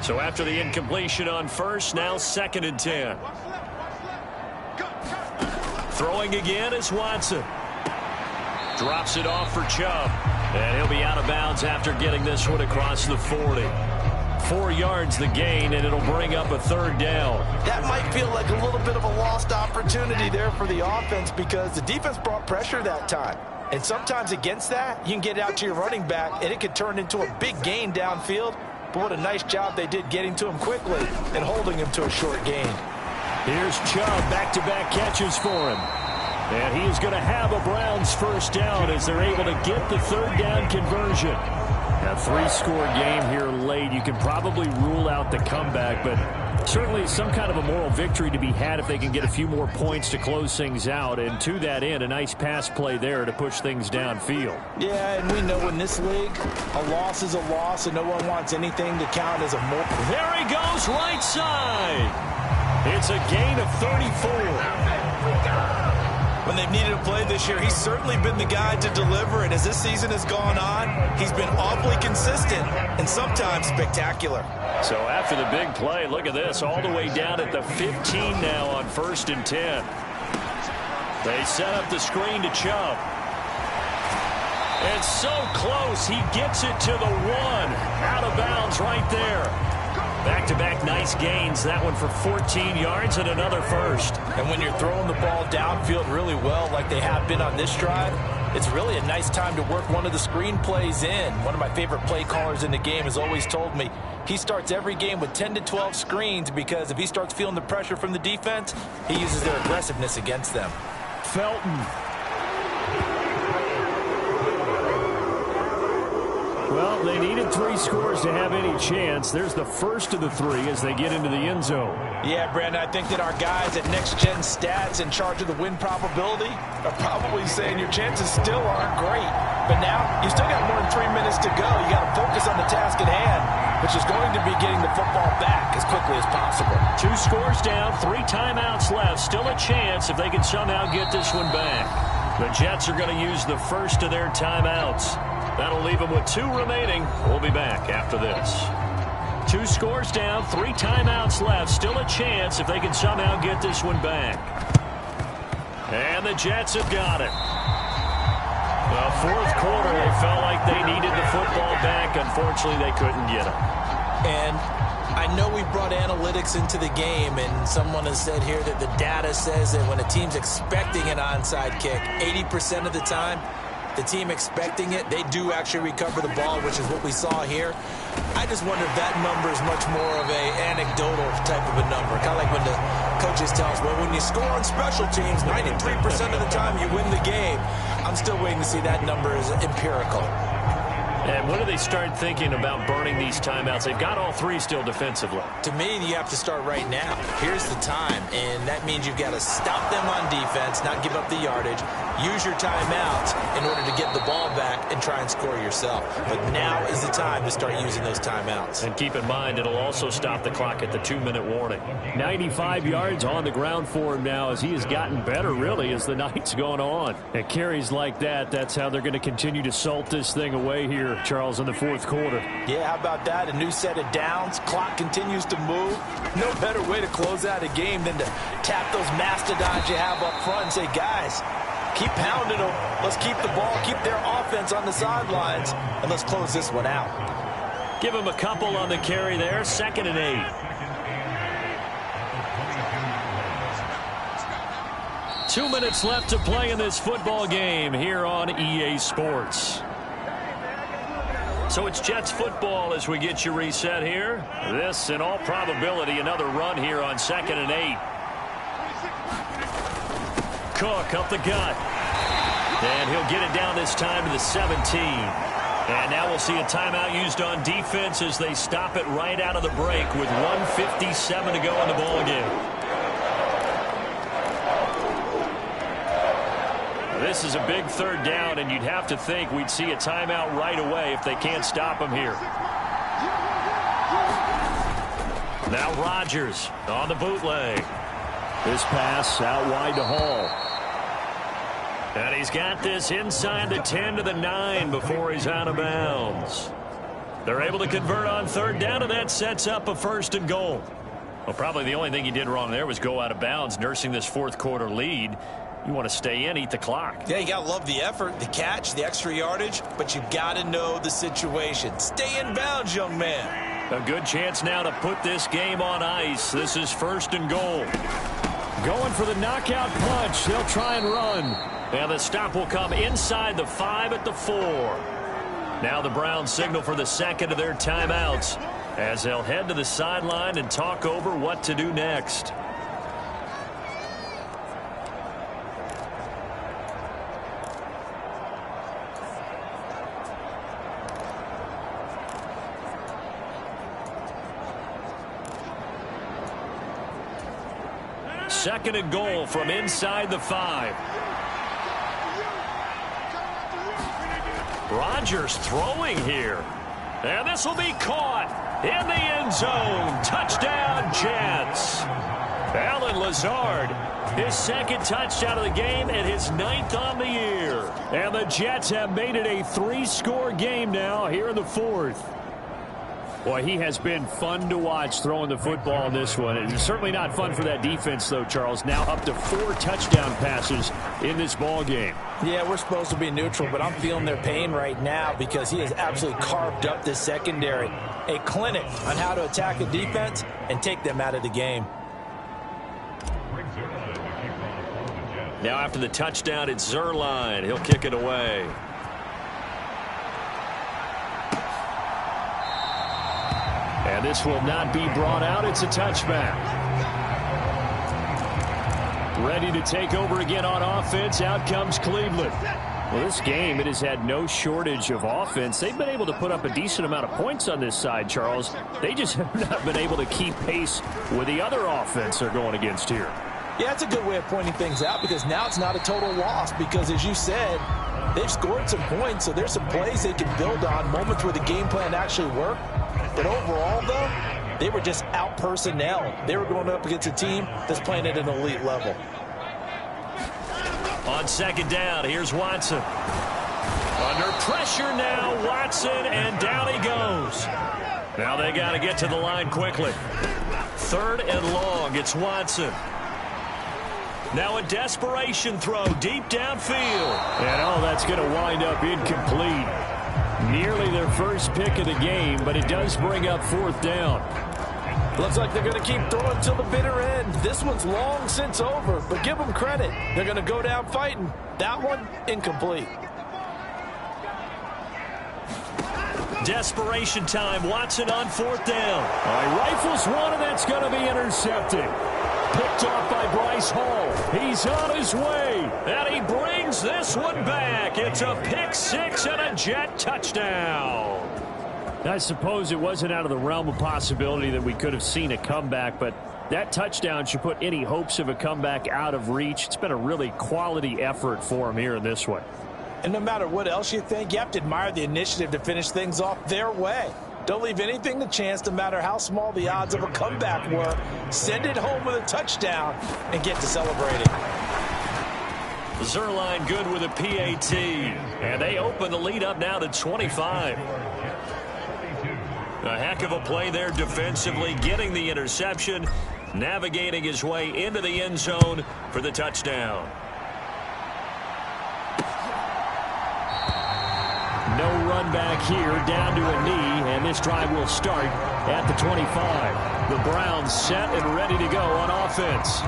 So after the incompletion on first, now 2nd and 10. Throwing again is Watson. Drops it off for Chubb. And he'll be out of bounds after getting this one across the 40. 4 yards the gain, and it'll bring up a 3rd down. That might feel like a little bit of a lost opportunity there for the offense because the defense brought pressure that time. And sometimes against that, you can get out to your running back, and it could turn into a big gain downfield. But what a nice job they did getting to him quickly and holding him to a short gain. Here's Chubb, back-to-back catches for him. And he is going to have a Browns 1st down as they're able to get the 3rd down conversion. A 3-score game here late. You can probably rule out the comeback, but certainly some kind of a moral victory to be had if they can get a few more points to close things out. And to that end, a nice pass play there to push things downfield. Yeah, and we know in this league, a loss is a loss, and no one wants anything to count as a more. There he goes, right side. It's a gain of 34. When they've needed a play this year, he's certainly been the guy to deliver, and as this season has gone on, he's been awfully consistent and sometimes spectacular. So after the big play, look at this, all the way down at the 15 now on 1st and 10. They set up the screen to Chubb. And so close, he gets it to the 1. Out of bounds right there. Back-to-back nice gains. That one for 14 yards and another 1st. And when you're throwing the ball downfield really well like they have been on this drive, it's really a nice time to work one of the screen plays in. One of my favorite play callers in the game has always told me he starts every game with 10 to 12 screens because if he starts feeling the pressure from the defense, he uses their aggressiveness against them. Felton. Well, they needed 3 scores to have any chance. There's the first of the 3 as they get into the end zone. Yeah, Brandon, I think that our guys at Next Gen Stats in charge of the win probability are probably saying your chances still aren't great. But now, you still got more than 3 minutes to go. You got to focus on the task at hand, which is going to be getting the football back as quickly as possible. 2 scores down, 3 timeouts left. Still a chance if they can somehow get this one back. The Jets are going to use the first of their timeouts. That'll leave them with 2 remaining. We'll be back after this. 2 scores down, 3 timeouts left. Still a chance if they can somehow get this one back. And the Jets have got it. The 4th quarter, they felt like they needed the football back. Unfortunately, they couldn't get it. And I know we brought analytics into the game, and someone has said here that the data says that when a team's expecting an onside kick, 80% of the time, the team expecting it, they do actually recover the ball, which is what we saw here. I just wonder if that number is much more of a anecdotal type of a number. Kind of like when the coaches tell us, well, when you score on special teams, 93% of the time you win the game. I'm still waiting to see that number is empirical. And when do they start thinking about burning these timeouts? They've got all 3 still defensively. To me, you have to start right now. Here's the time, and that means you've got to stop them on defense, not give up the yardage, use your timeouts in order to get the ball back and try and score yourself. But now is the time to start using those timeouts. And keep in mind, it'll also stop the clock at the 2-minute warning. 95 yards on the ground for him now as he has gotten better, really, as the night's gone on. And carries like that, that's how they're going to continue to salt this thing away here, Charles, in the 4th quarter. Yeah, how about that? A new set of downs. Clock continues to move. No better way to close out a game than to tap those mastodons you have up front and say, guys, keep pounding them. Let's keep the ball, keep their offense on the sidelines, and let's close this one out. Give him a couple on the carry there. 2nd and 8. 2 minutes left to play in this football game here on EA Sports. So it's Jets football as we get you reset here. This, in all probability, another run here on 2nd and 8. Cook up the gut. And he'll get it down this time to the 17. And now we'll see a timeout used on defense as they stop it right out of the break with 1:57 to go in the ball game. This is a big 3rd down, and you'd have to think we'd see a timeout right away if they can't stop him here. Now Rodgers on the bootleg. This pass out wide to Hall. And he's got this inside the 10 to the 9 before he's out of bounds. They're able to convert on third down, and that sets up a 1st and goal. Well, probably the only thing he did wrong there was go out of bounds, nursing this fourth quarter lead. You want to stay in, eat the clock. Yeah, you got to love the effort, the catch, the extra yardage, but you got to know the situation. Stay in bounds, young man. A good chance now to put this game on ice. This is 1st and goal. Going for the knockout punch. They'll try and run. And the stop will come inside the 5 at the 4. Now the Browns signal for the second of their timeouts as they'll head to the sideline and talk over what to do next. Second and goal from inside the 5. Rodgers throwing here. And this will be caught in the end zone. Touchdown, Jets. Allen Lazard, his 2nd touchdown of the game and his 9th on the year. And the Jets have made it a 3-score game now here in the 4th. Boy, he has been fun to watch throwing the football in this one. It's certainly not fun for that defense, though, Charles. Now up to 4 touchdown passes in this ball game. Yeah, we're supposed to be neutral, but I'm feeling their pain right now because he has absolutely carved up this secondary. A clinic on how to attack a defense and take them out of the game. Now after the touchdown, it's Zuerlein. He'll kick it away. And this will not be brought out. It's a touchback. Ready to take over again on offense. Out comes Cleveland. Well, this game, it has had no shortage of offense. They've been able to put up a decent amount of points on this side, Charles. They just have not been able to keep pace with the other offense they're going against here. Yeah, that's a good way of pointing things out because now it's not a total loss because, as you said, they've scored some points, so there's some plays they can build on, moments where the game plan actually worked. But overall, though, they were just out personnel. They were going up against a team that's playing at an elite level. On second down, here's Watson. Under pressure now, Watson, and down he goes. Now they got to get to the line quickly. 3rd and long, it's Watson. Now a desperation throw deep downfield. And oh, that's going to wind up incomplete. Nearly their first pick of the game, but it does bring up 4th down. Looks like they're going to keep throwing till the bitter end. This one's long since over, but give them credit. They're going to go down fighting. That one, incomplete. Desperation time. Watson on 4th down. All right, rifles one, and that's going to be intercepted. Picked off by Bryce Hall. He's on his way. And he brings this one back. It's a pick 6 and a Jet touchdown. I suppose it wasn't out of the realm of possibility that we could have seen a comeback, but that touchdown should put any hopes of a comeback out of reach. It's been a really quality effort for him here in this one. And no matter what else you think, you have to admire the initiative to finish things off their way. Don't leave anything to chance, no matter how small the odds of a comeback were. Send it home with a touchdown and get to celebrating. Zuerlein good with a PAT. And they open the lead up now to 25. A heck of a play there defensively, getting the interception, navigating his way into the end zone for the touchdown. No run back here, down to a knee, and this drive will start at the 25. The Browns set and ready to go on offense.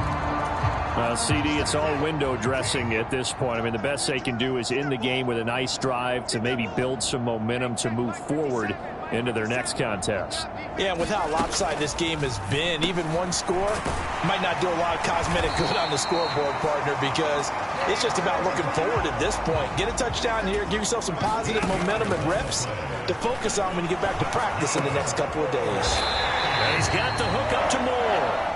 CD, it's all window dressing at this point. I mean, the best they can do is in the game with a nice drive to maybe build some momentum to move forward into their next contest. Yeah, with how lopsided this game has been, even one score might not do a lot of cosmetic good on the scoreboard, partner, because it's just about looking forward at this point. Get a touchdown here, give yourself some positive momentum and reps to focus on when you get back to practice in the next couple of days. And he's got the hook up to Moore.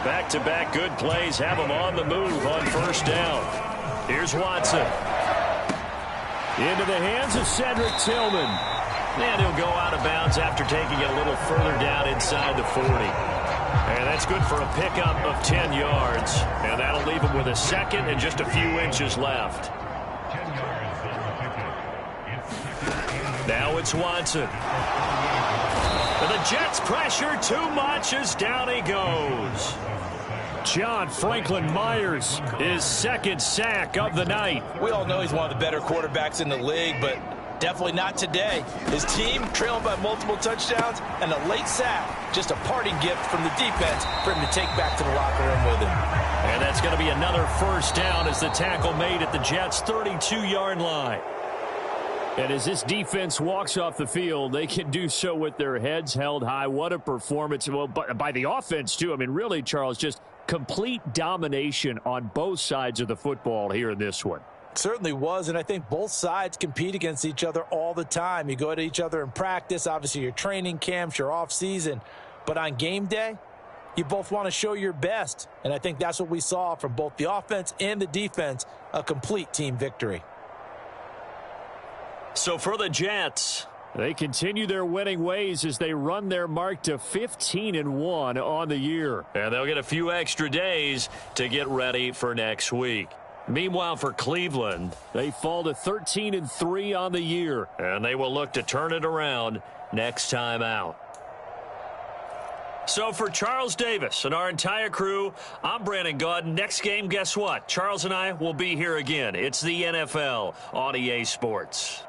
Back-to-back good plays have him on the move on 1st down. Here's Watson. Into the hands of Cedric Tillman. And he'll go out of bounds after taking it a little further down inside the 40. And that's good for a pickup of 10 yards. And that'll leave him with a second and just a few inches left. Now it's It's Watson. The Jets pressure too much as down he goes. John Franklin Myers, his second sack of the night. We all know he's one of the better quarterbacks in the league, but definitely not today. His team trailing by multiple touchdowns and a late sack. Just a parting gift from the defense for him to take back to the locker room with him. And that's going to be another first down as the tackle made at the Jets' 32-yard line. And as this defense walks off the field, they can do so with their heads held high. What a performance. Well, by the offense, too. I mean, really, Charles, just complete domination on both sides of the football here in this one. Certainly was, and I think both sides compete against each other all the time. You go at each other in practice, obviously your training camps, your off-season. But on game day, you both want to show your best. And I think that's what we saw from both the offense and the defense, a complete team victory. So for the Jets, they continue their winning ways as they run their mark to 15-1 on the year. And they'll get a few extra days to get ready for next week. Meanwhile, for Cleveland, they fall to 13-3 on the year, and they will look to turn it around next time out. So for Charles Davis and our entire crew, I'm Brandon Gaudin. Next game, guess what? Charles and I will be here again. It's the NFL on EA Sports.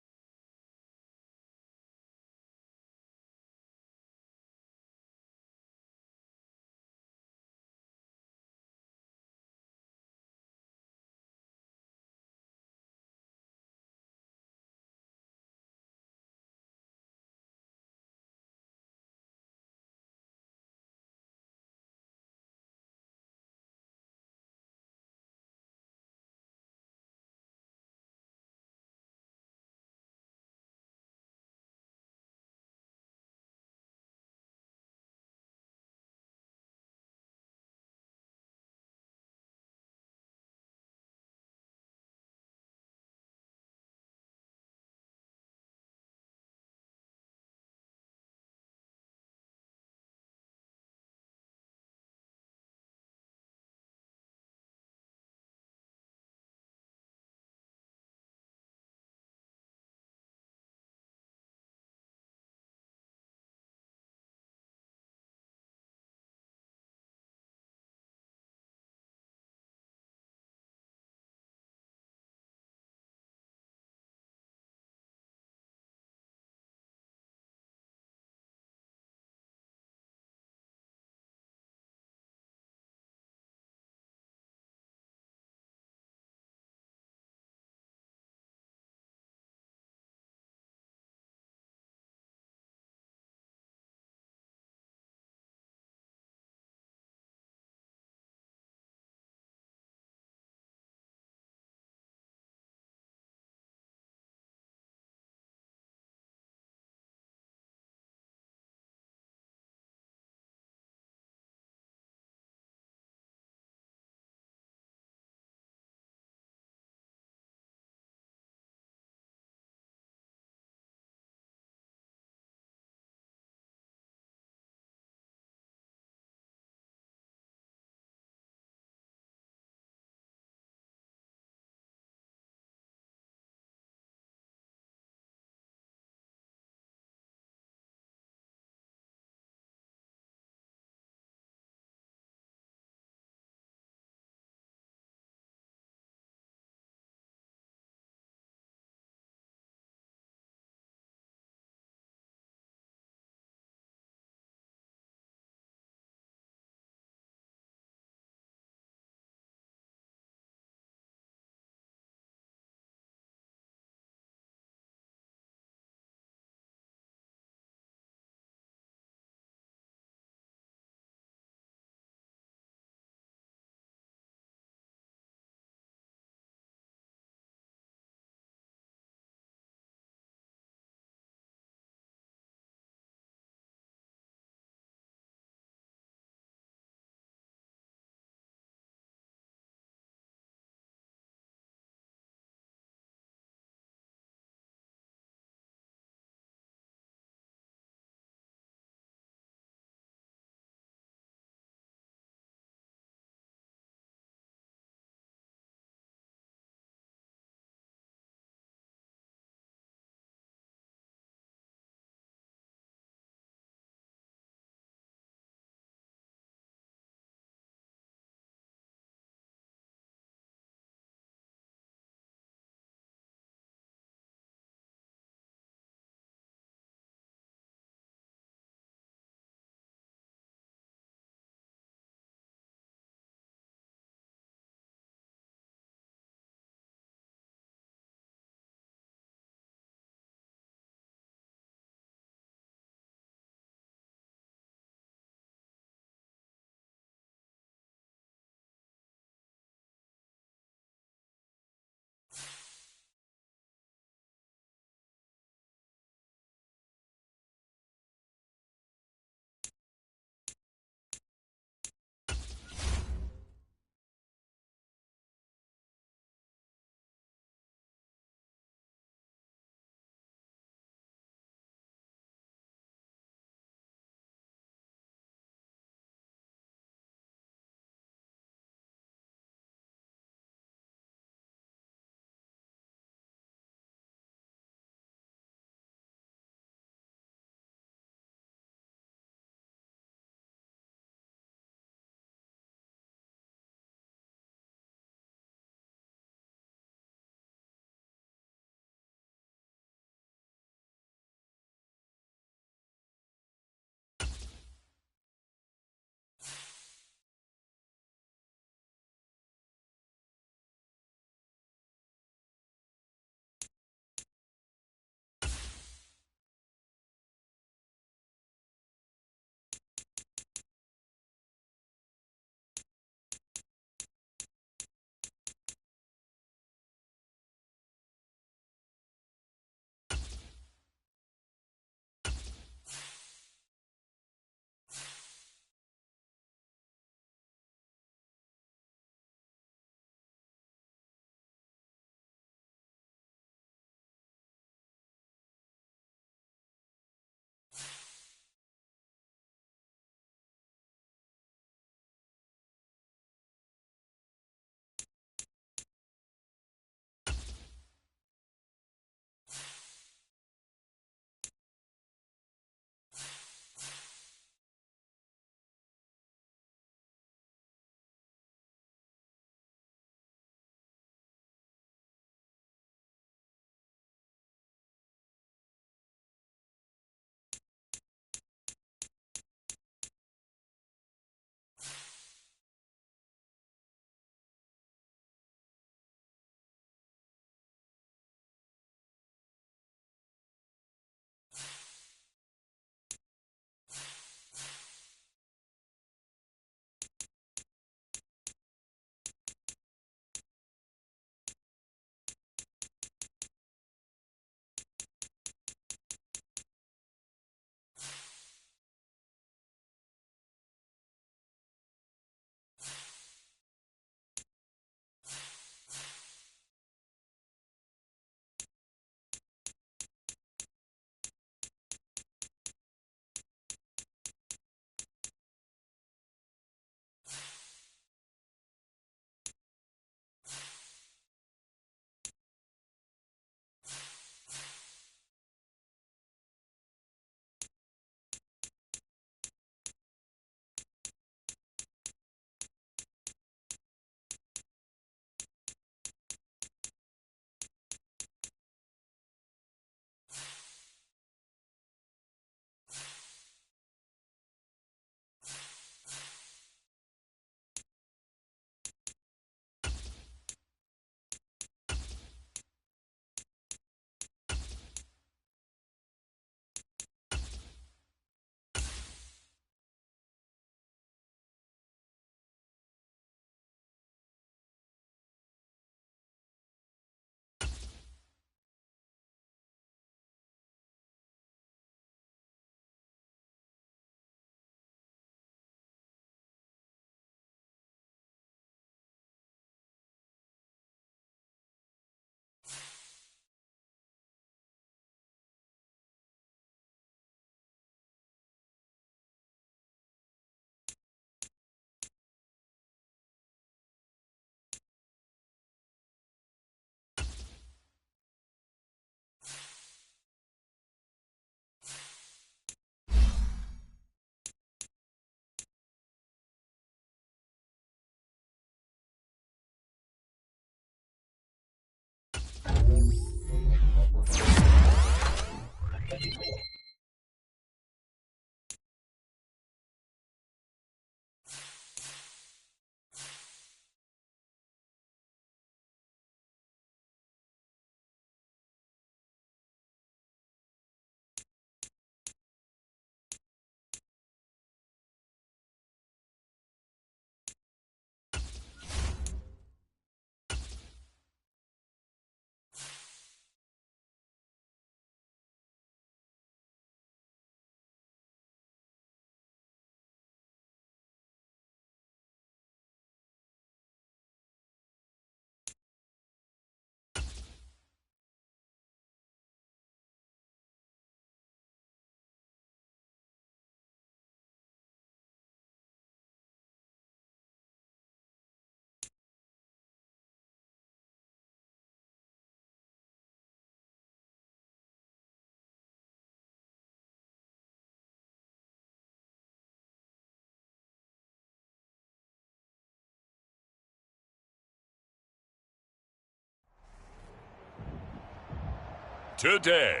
today.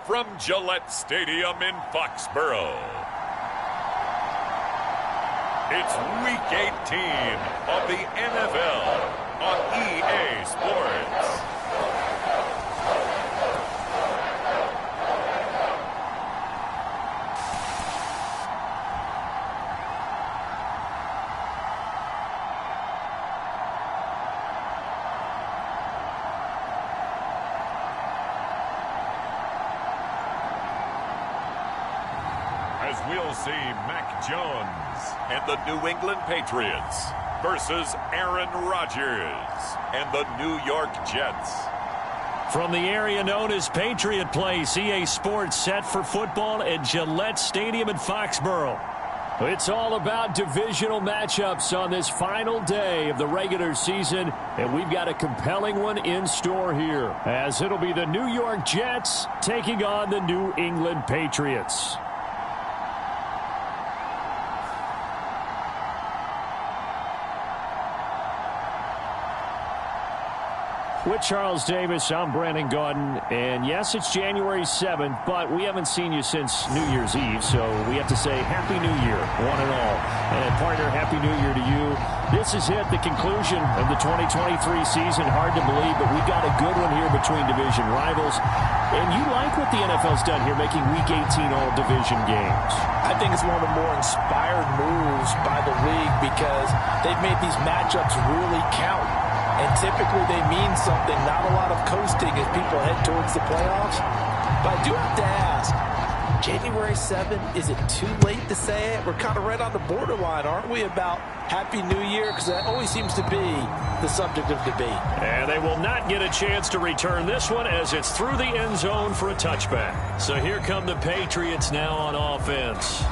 From Gillette Stadium in Foxborough, it's Week 18 of the NFL on EA Sports. As we'll see Mac Jones and the New England Patriots versus Aaron Rodgers and the New York Jets. From the area known as Patriot Place, EA Sports set for football at Gillette Stadium in Foxborough. It's all about divisional matchups on this final day of the regular season, and we've got a compelling one in store here, as it'll be the New York Jets taking on the New England Patriots. With Charles Davis, I'm Brandon Gaudin, and yes, it's January 7th, but we haven't seen you since New Year's Eve, so we have to say Happy New Year, one and all. And partner, Happy New Year to you. This is the conclusion of the 2023 season. Hard to believe, but we've got a good one here between division rivals. And you like what the NFL's done here, making Week 18 all division games. I think it's one of the more inspired moves by the league because they've made these matchups really count. And typically they mean something, not a lot of coasting as people head towards the playoffs. But I do have to ask, January 7th, is it too late to say it? We're kind of right on the borderline, aren't we, about Happy New Year? Because that always seems to be the subject of debate. And they will not get a chance to return this one as it's through the end zone for a touchback. So here come the Patriots now on offense.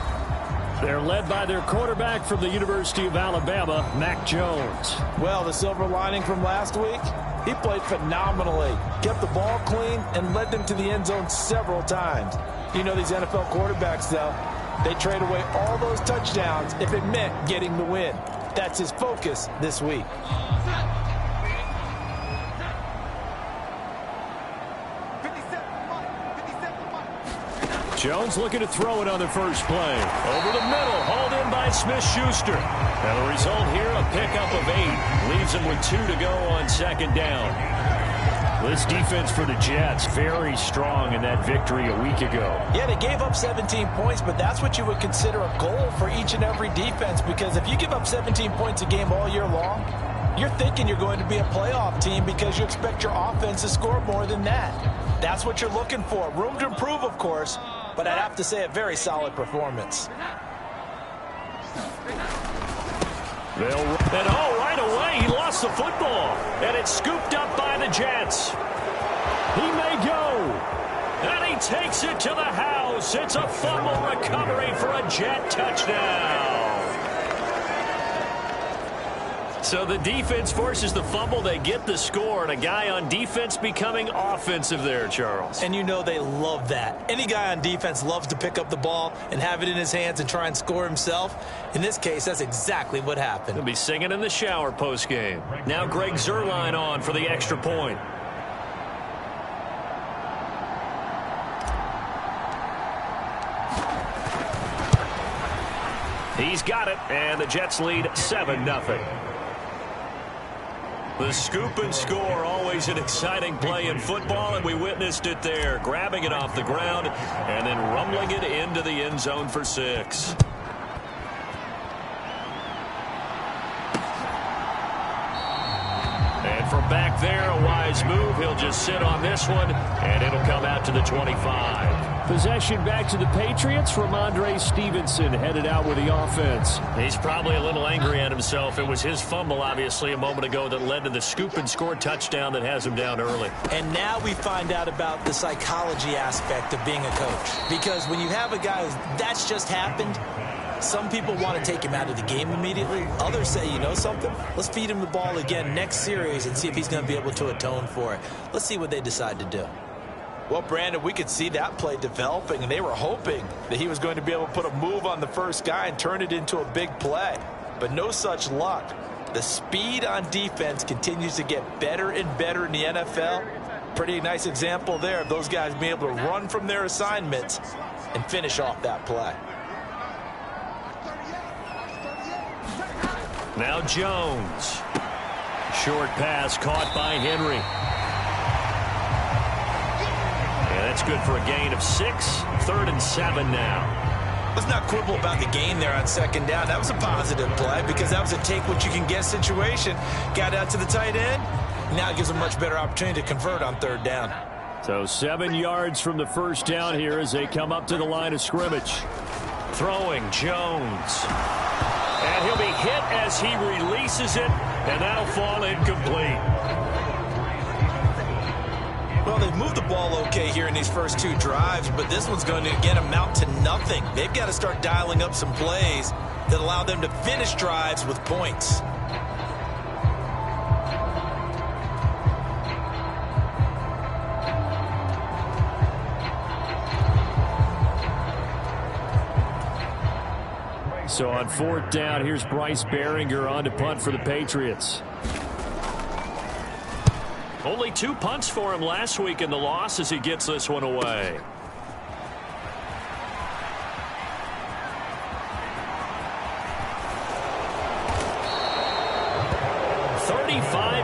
They're led by their quarterback from the University of Alabama, Mac Jones. Well, the silver lining from last week, he played phenomenally. Kept the ball clean and led them to the end zone several times. You know these NFL quarterbacks, though, they trade away all those touchdowns if it meant getting the win. That's his focus this week. Jones looking to throw it on the first play. Over the middle, hauled in by Smith-Schuster. And the result here, a pickup of 8. Leaves him with 2 to go on second down. This defense for the Jets, very strong in that victory a week ago. Yeah, they gave up 17 points, but that's what you would consider a goal for each and every defense, because if you give up 17 points a game all year long, you're thinking you're going to be a playoff team because you expect your offense to score more than that. That's what you're looking for. Room to improve, of course, but I'd have to say a very solid performance. And right away, he lost the football. And it's scooped up by the Jets. He may go. And he takes it to the house. It's a fumble recovery for a Jet touchdown. So the defense forces the fumble. They get the score, and a guy on defense becoming offensive there, Charles. And you know they love that. Any guy on defense loves to pick up the ball and have it in his hands and try and score himself. In this case, that's exactly what happened. He'll be singing in the shower postgame. Now Greg Zuerlein on for the extra point. He's got it, and the Jets lead 7-0. The scoop and score, always an exciting play in football, and we witnessed it there, grabbing it off the ground and then rumbling it into the end zone for 6. And from back there, a wise move. He'll just sit on this one, and it'll come out to the 25. Possession back to the Patriots. Ramondre Stevenson headed out with the offense. He's probably a little angry at himself. It was his fumble, obviously, a moment ago that led to the scoop and score touchdown that has him down early. And now we find out about the psychology aspect of being a coach. Because when you have a guy that's just happened, some people want to take him out of the game immediately. Others say, you know something? Let's feed him the ball again next series and see if he's going to be able to atone for it. Let's see what they decide to do. Well, Brandon, we could see that play developing, and they were hoping that he was going to be able to put a move on the first guy and turn it into a big play. But no such luck. The speed on defense continues to get better and better in the NFL. Pretty nice example there of those guys being able to run from their assignments and finish off that play. Now Jones. Short pass caught by Henry. Yeah, that's good for a gain of 6. 3rd and 7 now. Let's not quibble about the gain there on 2nd down. That was a positive play because that was a take-what-you-can-get situation. Got out to the tight end. Now it gives a much better opportunity to convert on 3rd down. So 7 yards from the first down here as they come up to the line of scrimmage. Throwing Jones. And he'll be hit as he releases it, and that'll fall incomplete. Well, they've moved the ball okay here in these first 2 drives, but this one's going to, again, amount to nothing. They've got to start dialing up some plays that allow them to finish drives with points. So on 4th down, here's Bryce Behringer on to punt for the Patriots. Only 2 punts for him last week in the loss as he gets this one away.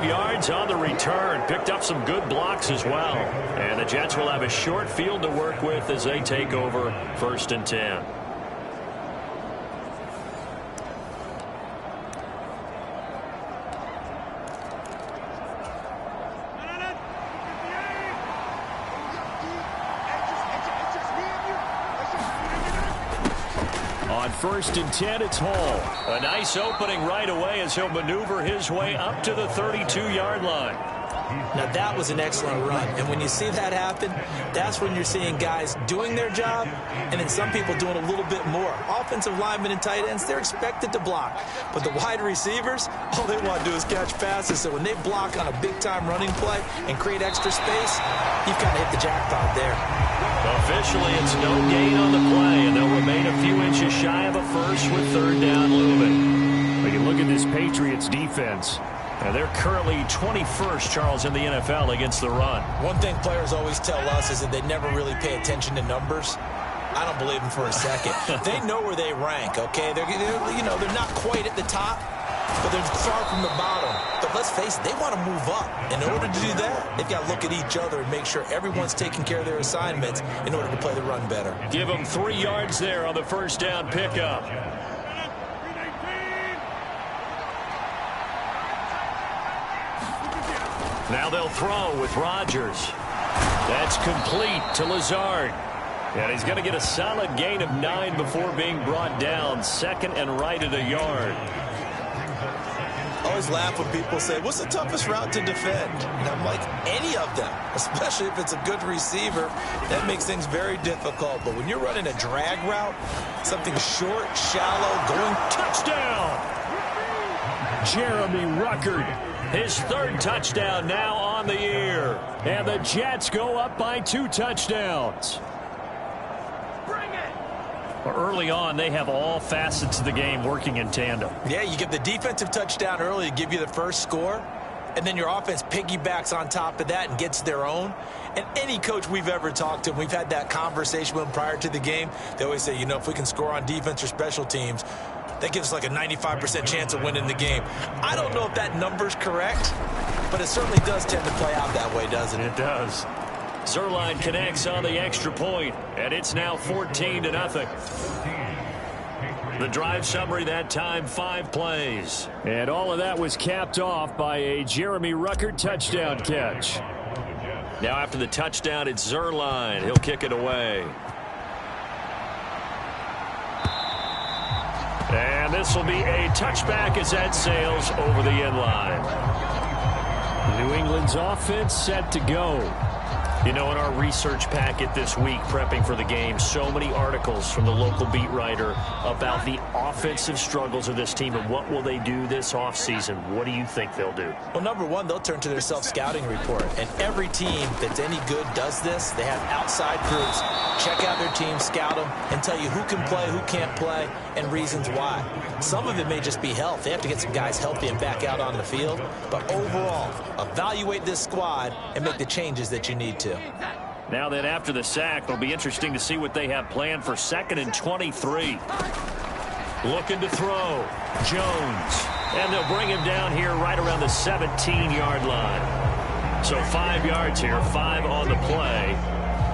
Yards on the return. Picked up some good blocks as well. And the Jets will have a short field to work with as they take over 1st and 10. On 1st and 10, it's Hall. A nice opening right away as he'll maneuver his way up to the 32-yard line. Now, that was an excellent run. And when you see that happen, that's when you're seeing guys doing their job and then some people doing a little bit more. Offensive linemen and tight ends, they're expected to block. But the wide receivers, all they want to do is catch passes. So when they block on a big-time running play and create extra space, you've kind of hit the jackpot there. Officially, it's no gain on the play, and they'll remain a few inches shy of a first with 3rd down looming. But you look at this Patriots defense, and they're currently 21st, Charles, in the NFL against the run. One thing players always tell us is that they never really pay attention to numbers. I don't believe them for a second. They know where they rank, okay? They're not quite at the top, but they're far from the bottom. But let's face it, they want to move up. In order to do that, they've got to look at each other and make sure everyone's taking care of their assignments in order to play the run better. Give them 3 yards there on the 1st down pickup. Now they'll throw with Rodgers. That's complete to Lazard. And he's going to get a solid gain of 9 before being brought down. 2nd and right at a yard. I always laugh when people say, what's the toughest route to defend? And I'm like, any of them, especially if it's a good receiver. That makes things very difficult. But when you're running a drag route, something short, shallow, going touchdown. Jeremy Ruckert, his 3rd touchdown now on the year. And the Jets go up by 2 touchdowns. Early on, they have all facets of the game working in tandem. Yeah, you get the defensive touchdown early to give you the first score, and then your offense piggybacks on top of that and gets their own. And any coach we've ever talked to, we've had that conversation with them prior to the game, they always say, if we can score on defense or special teams, that gives us like a 95% chance of winning the game. I don't know if that number's correct, but it certainly does tend to play out that way, doesn't it? It does. Zerline connects on the extra point, and it's now 14-0. The drive summary that time, 5 plays. And all of that was capped off by a Jeremy Ruckert touchdown catch. Now after the touchdown, it's Zerline. He'll kick it away. And this will be a touchback as that sails over the end line. New England's offense set to go. You know, in our research packet this week, prepping for the game, so many articles from the local beat writer about the offensive struggles of this team and what will they do this offseason. What do you think they'll do? Well, number one, they'll turn to their self-scouting report. And every team that's any good does this. They have outside groups. Check out their team, scout them, and tell you who can play, who can't play, and reasons why. Some of it may just be health. They have to get some guys healthy and back out on the field. But overall, evaluate this squad and make the changes that you need to. Now then, after the sack, it'll be interesting to see what they have planned for 2nd and 23. Looking to throw. Jones. And they'll bring him down here right around the 17-yard line. So 5 yards here, 5 on the play.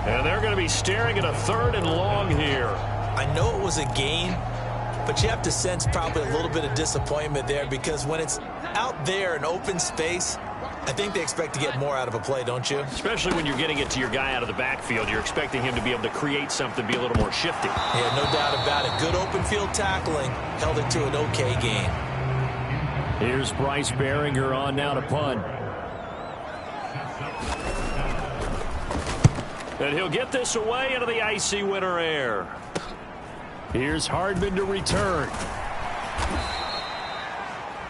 And they're going to be staring at a 3rd and long here. I know it was a gain, but you have to sense probably a little bit of disappointment there because when it's out there in open space, I think they expect to get more out of a play, don't you? Especially when you're getting it to your guy out of the backfield. You're expecting him to be able to create something, be a little more shifty. Yeah, no doubt about it. Good open field tackling. Held it to an okay gain. Here's Bryce Behringer on now to punt. And he'll get this away into the icy winter air. Here's Hardman to return.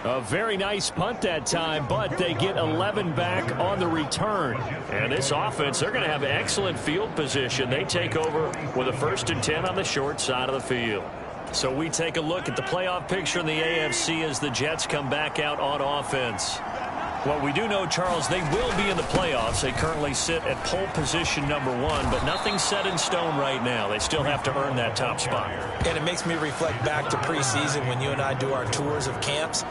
A very nice punt that time, but they get 11 back on the return. And this offense, they're going to have excellent field position. They take over with a 1st and 10 on the short side of the field. So we take a look at the playoff picture in the AFC as the Jets come back out on offense. Well, we do know, Charles, they will be in the playoffs. They currently sit at pole position number 1, but nothing's set in stone right now. They still have to earn that top spot. And it makes me reflect back to preseason when you and I do our tours of camps.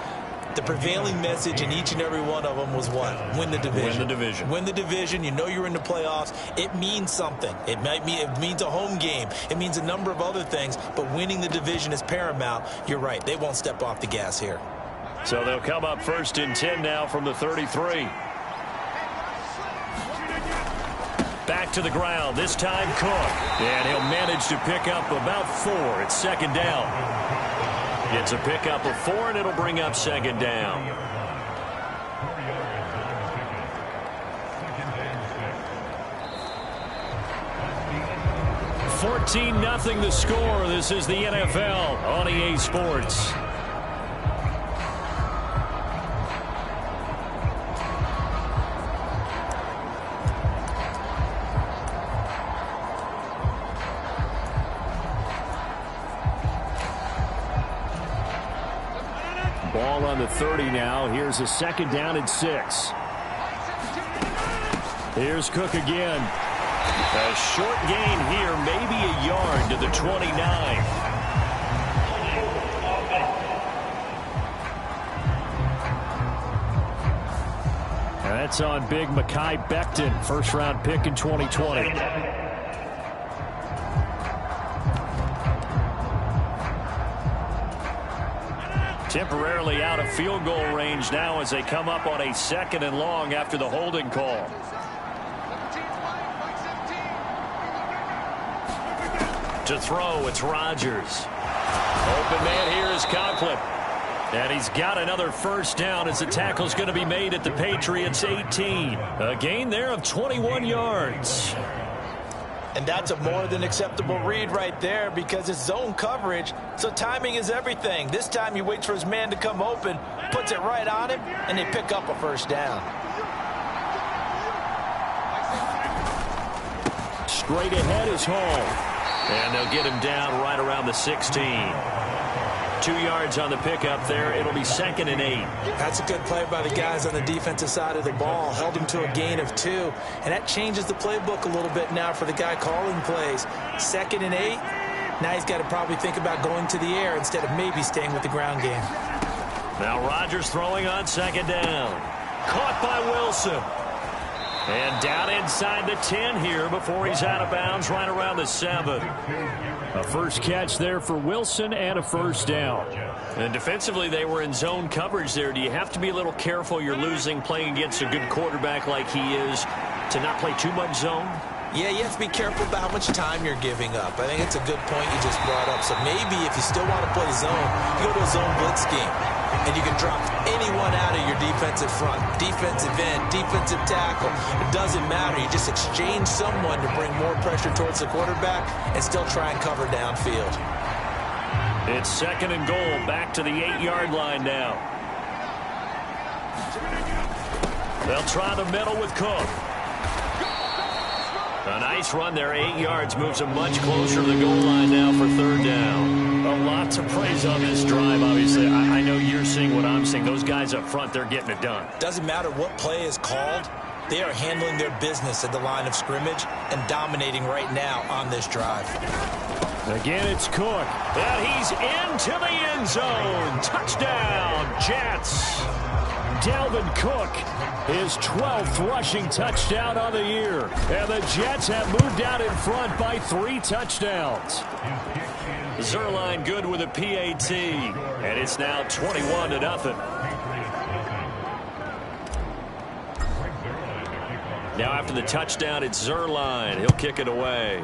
The prevailing message in each and every one of them was what? Win the division. Win the division. Win the division. You know you're in the playoffs. It means something. It means a home game. It means a number of other things, but winning the division is paramount. You're right. They won't step off the gas here. So they'll come up 1st and 10 now from the 33. Back to the ground. This time Cook. And he'll manage to pick up about 4. It's 2nd down. It's a pickup of 4, and it'll bring up 2nd down. $14-0 the score. This is the NFL on EA Sports. Ball on the 30 now. Here's a 2nd down and 6. Here's Cook again. A short gain here, maybe a yard to the 29. And that's on big Mekhi Becton, 1st-round pick in 2020. Temporarily out of field goal range now as they come up on a 2nd and long after the holding call. To throw, it's Rodgers. Open man here is Conklin. And he's got another 1st down as the tackle's going to be made at the Patriots 18. A gain there of 21 yards. And that's a more than acceptable read right there because it's zone coverage, so timing is everything. This time he waits for his man to come open, puts it right on him, and they pick up a 1st down. Straight ahead is Hall. And they'll get him down right around the 16. 2 yards on the pickup there. It'll be 2nd and 8. That's a good play by the guys on the defensive side of the ball. Held him to a gain of 2. And that changes the playbook a little bit now for the guy calling plays. 2nd and 8. Now he's got to probably think about going to the air instead of maybe staying with the ground game. Now Rodgers throwing on 2nd down. Caught by Wilson. And down inside the 10 here before he's out of bounds right around the 7. A first catch there for Wilson and a 1st down. And defensively, they were in zone coverage there. Do you have to be a little careful? You're losing playing against a good quarterback like he is to not play too much zone? Yeah, you have to be careful about how much time you're giving up. I think it's a good point you just brought up. So maybe if you still want to play zone, you go to a zone blitz scheme. and you can drop anyone out of your defensive front. Defensive end, defensive tackle. It doesn't matter. You just exchange someone to bring more pressure towards the quarterback and still try and cover downfield. It's 2nd and goal, back to the 8-yard line now. They'll try the middle with Cook. A nice run there, 8 yards, moves them much closer to the goal line now for 3rd down. A lot to praise on this drive, obviously. I know you're seeing what I'm seeing. Those guys up front, they're getting it done. Doesn't matter what play is called. They are handling their business at the line of scrimmage and dominating right now on this drive. Again, it's Cook. And he's into the end zone. Touchdown, Jets. Dalvin Cook, his 12th rushing touchdown on the year. And the Jets have moved out in front by 3 touchdowns. Zerline good with a PAT. And it's now 21-0. Now after the touchdown, it's Zerline. He'll kick it away.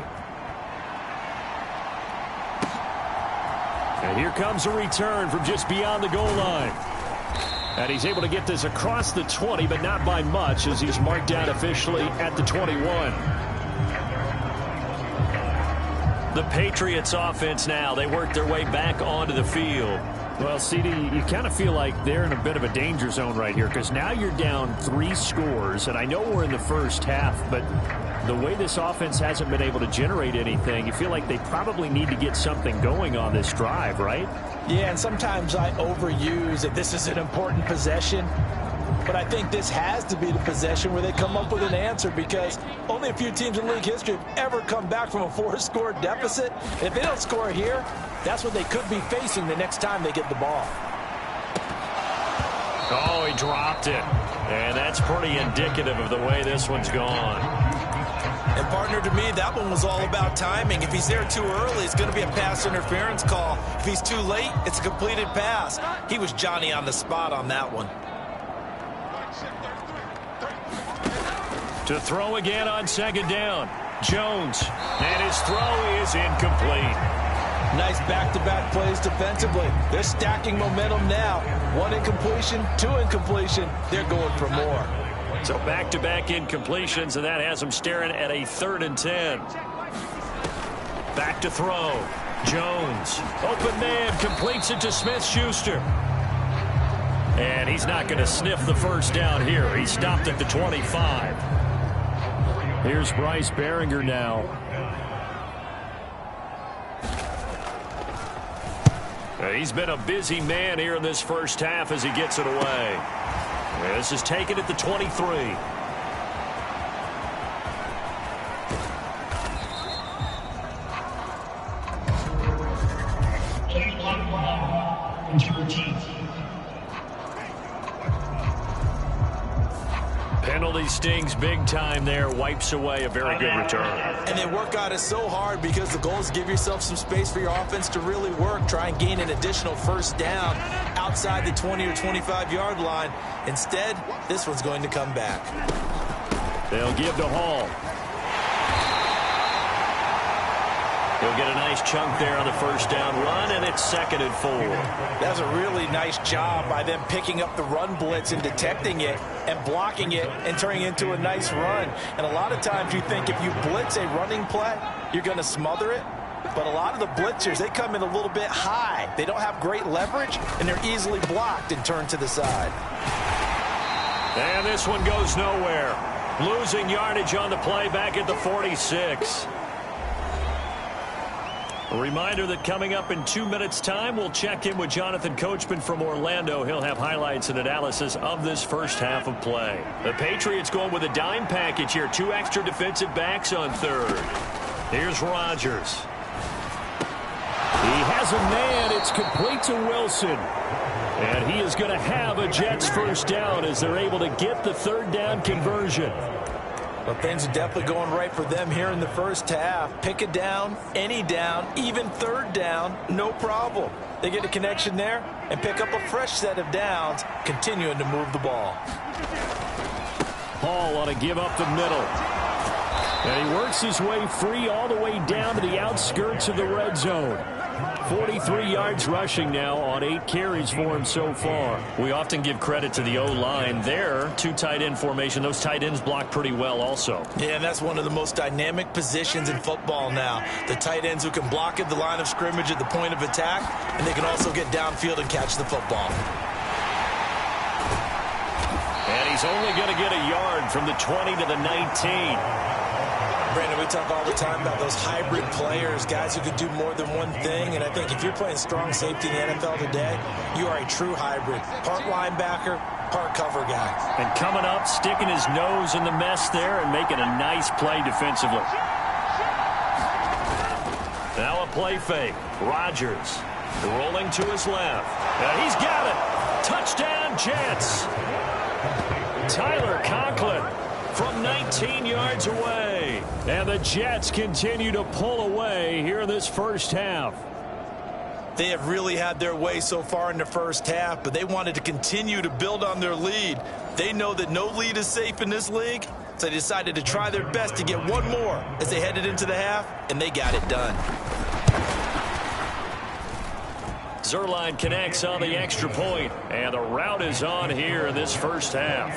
And here comes a return from just beyond the goal line. And he's able to get this across the 20, but not by much, as he's marked down officially at the 21. The Patriots offense now. They work their way back onto the field. Well, CD, you kind of feel like they're in a bit of a danger zone right here, because now you're down 3 scores, and I know we're in the first half, but the way this offense hasn't been able to generate anything, you feel like they probably need to get something going on this drive, right? Yeah, and sometimes I overuse that this is an important possession. But I think this has to be the possession where they come up with an answer, because only a few teams in league history have ever come back from a 4-score deficit. And if they don't score here, that's what they could be facing the next time they get the ball. Oh, he dropped it. And that's pretty indicative of the way this one's gone. And, partner, to me, that one was all about timing. If he's there too early, it's going to be a pass interference call. If he's too late, it's a completed pass. He was Johnny on the spot on that one. To throw again on 2nd down. Jones. And his throw is incomplete. Nice back-to-back plays defensively. They're stacking momentum now. 1 incompletion, 2 incompletion. They're going for more. So back-to-back incompletions, and that has them staring at a 3rd and 10. Back to throw. Jones. Open man. Completes it to Smith-Schuster. And he's not going to sniff the first down here. He stopped at the 25. Here's Bryce Behringer now. He's been a busy man here in this first half as he gets it away. This is taken at the 23. Penalty stings big time there. Wipes away a very good return. And they work on it so hard because the goal is to give yourself some space for your offense to really work. Try and gain an additional first down outside the 20 or 25-yard line. Instead, this one's going to come back. They'll give to Hall. He'll get a nice chunk there on the first down run, and it's 2nd and 4. That's a really nice job by them picking up the run blitz and detecting it and blocking it and turning it into a nice run. And a lot of times you think if you blitz a running play, you're going to smother it. But a lot of the blitzers, they come in a little bit high. They don't have great leverage, and they're easily blocked and turned to the side. And this one goes nowhere. Losing yardage on the play back at the 46. A reminder that coming up in 2 minutes' time, we'll check in with Jonathan Coachman from Orlando. He'll have highlights and analysis of this first half of play. The Patriots going with a dime package here. 2 extra defensive backs on 3rd. Here's Rodgers. He has a man. It's complete to Wilson. And he is going to have a Jets first down as they're able to get the 3rd down conversion. Well, things are definitely going right for them here in the first half. Pick a down, any down, even 3rd down, no problem. They get a connection there and pick up a fresh set of downs, continuing to move the ball. Hall ought to give up the middle. And he works his way free all the way down to the outskirts of the red zone. 43 yards rushing now on 8 carries for him so far. We often give credit to the O-line there. 2 tight end formation. Those tight ends block pretty well also. Yeah, and that's one of the most dynamic positions in football now. The tight ends who can block at the line of scrimmage at the point of attack, and they can also get downfield and catch the football. And he's only going to get a yard from the 20 to the 19. Brandon, we talk all the time about those hybrid players, guys who can do more than one thing. And I think if you're playing strong safety in the NFL today, you are a true hybrid. Part linebacker, part cover guy. And coming up, sticking his nose in the mess there and making a nice play defensively. Now a play fake. Rodgers rolling to his left. And he's got it. Touchdown, Jets. Tyler Conklin from 19 yards away. And the Jets continue to pull away here in this first half. They have really had their way so far in the first half, but they wanted to continue to build on their lead. They know that no lead is safe in this league, so they decided to try their best to get one more as they headed into the half, and they got it done. Zuerlein connects on the extra point, and the route is on here in this first half.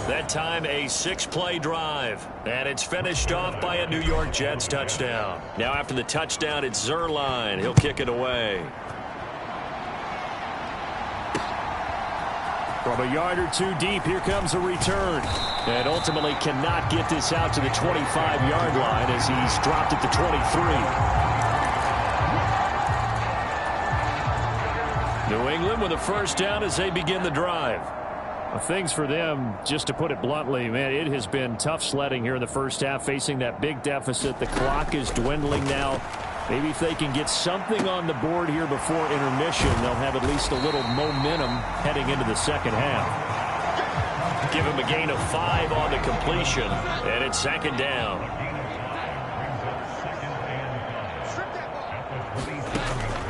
That time a 6-play drive, and it's finished off by a New York Jets touchdown. Now after the touchdown, it's Zuerlein. He'll kick it away. From a yard or 2 deep, here comes a return. And ultimately cannot get this out to the 25-yard line as he's dropped at the 23. New England with a first down as they begin the drive. Things for them, just to put it bluntly, man, it has been tough sledding here in the first half, facing that big deficit. The clock is dwindling now. Maybe if they can get something on the board here before intermission, they'll have at least a little momentum heading into the second half. Give him a gain of 5 on the completion, and it's second down.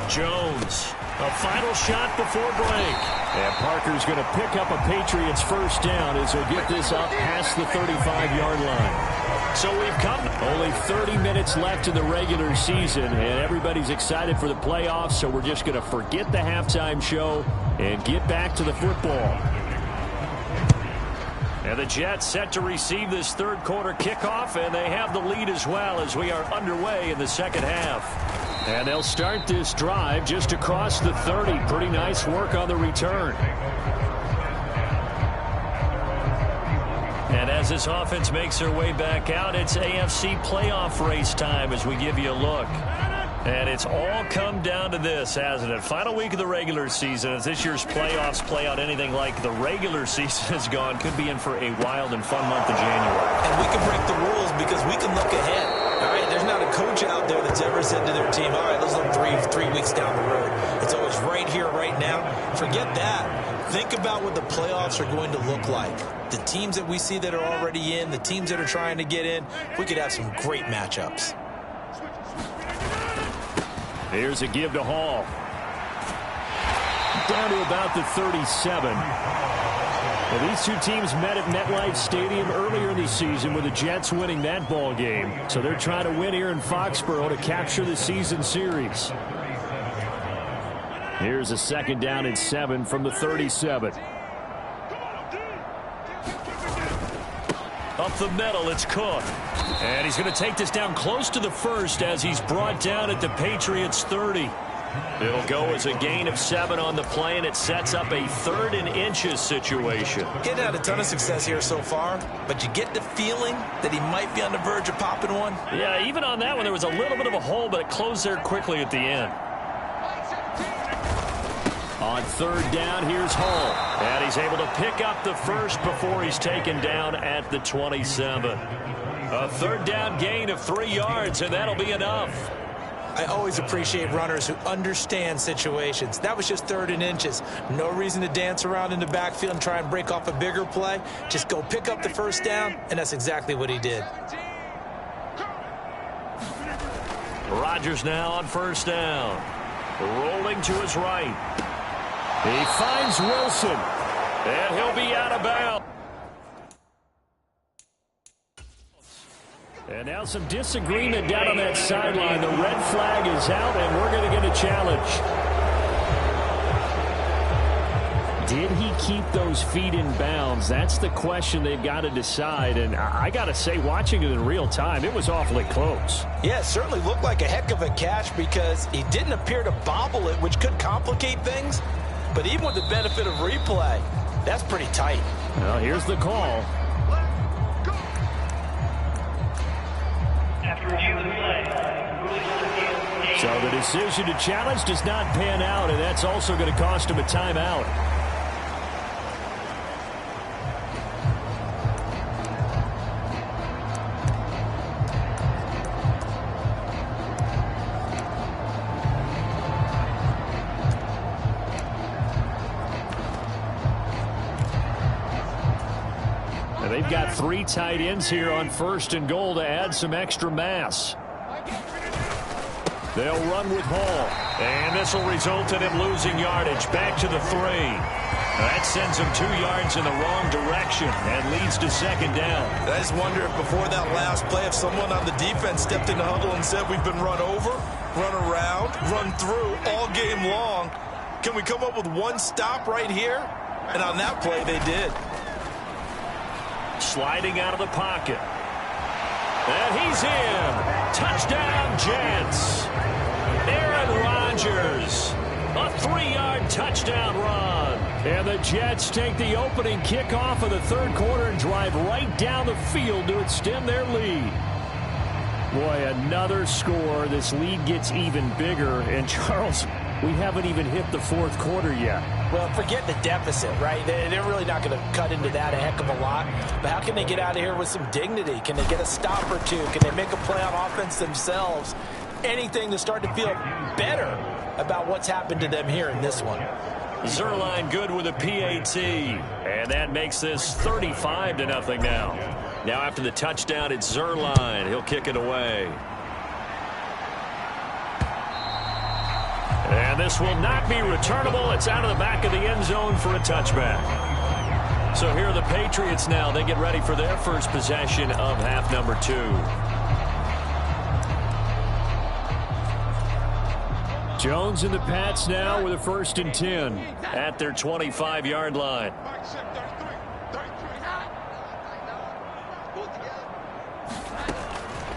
Jones, a final shot before break. And Parker's going to pick up a Patriots first down as he'll get this up past the 35-yard line. So we've come only 30 minutes left in the regular season, and everybody's excited for the playoffs, so we're just going to forget the halftime show and get back to the football. And the Jets set to receive this third quarter kickoff, and they have the lead as well as we are underway in the second half. And they'll start this drive just across the 30. Pretty nice work on the return. And as this offense makes their way back out, it's AFC playoff race time as we give you a look. And it's all come down to this, hasn't it? Final week of the regular season. As this year's playoffs play out anything like the regular season has gone, could be in for a wild and fun month of January. And we can break the rules because we can look ahead. All right, there's not a coach out there that's ever said to their team, all right, let's look three weeks down the road. It's always right here, right now. Forget that. Think about what the playoffs are going to look like. The teams that we see that are already in, the teams that are trying to get in, we could have some great matchups. Here's a give to Hall. Down to about the 37. Well, these two teams met at MetLife Stadium earlier in the season with the Jets winning that ball game. So they're trying to win here in Foxborough to capture the season series. Here's a second down and 7 from the 37. Up the middle, it's Cook. And he's going to take this down close to the first as he's brought down at the Patriots 30. It'll go as a gain of 7 on the play, and it sets up a 3rd and inches situation. Getting had a ton of success here so far, but you get the feeling that he might be on the verge of popping one. Yeah, even on that one, there was a little bit of a hole, but it closed there quickly at the end. On 3rd down, here's Hall. And he's able to pick up the first before he's taken down at the 27. A 3rd down gain of 3 yards, and that'll be enough. I always appreciate runners who understand situations. That was just 3rd and inches. No reason to dance around in the backfield and try and break off a bigger play. Just go pick up the first down, and that's exactly what he did. Rodgers now on 1st down. Rolling to his right. He finds Wilson, and he'll be out of bounds. And now some disagreement down on that sideline. The red flag is out, and we're going to get a challenge. Did he keep those feet in bounds? That's the question they've got to decide. And I got to say, watching it in real time, it was awfully close. Yeah, it certainly looked like a heck of a catch because he didn't appear to bobble it, which could complicate things. But even with the benefit of replay, that's pretty tight. Well, here's the call. So the decision to challenge does not pan out, and that's also going to cost him a timeout. And they've got 3 tight ends here on 1st and goal to add some extra mass. They'll run with Hall. And this will result in him losing yardage. Back to the 3. That sends him 2 yards in the wrong direction and leads to 2nd down. I just wonder if before that last play, if someone on the defense stepped in the huddle and said, we've been run over, run around, run through all game long. Can we come up with one stop right here? And on that play, they did. Sliding out of the pocket. And he's in. Touchdown, Jets. Aaron Rodgers. A 3-yard touchdown run. And the Jets take the opening kickoff of the 3rd quarter and drive right down the field to extend their lead. Boy, another score. This lead gets even bigger. And, Charles, we haven't even hit the 4th quarter yet. Well, forget the deficit, right? They're really not going to cut into that a heck of a lot. But how can they get out of here with some dignity? Can they get a stop or two? Can they make a play on offense themselves? Anything to start to feel better about what's happened to them here in this one. Zerline good with a PAT. And that makes this 35-0 now. Now after the touchdown, it's Zerline. He'll kick it away. And this will not be returnable. It's out of the back of the end zone for a touchback. So here are the Patriots now. They get ready for their first possession of half number 2. Jones and the Pats now with a 1st and 10 at their 25-yard line.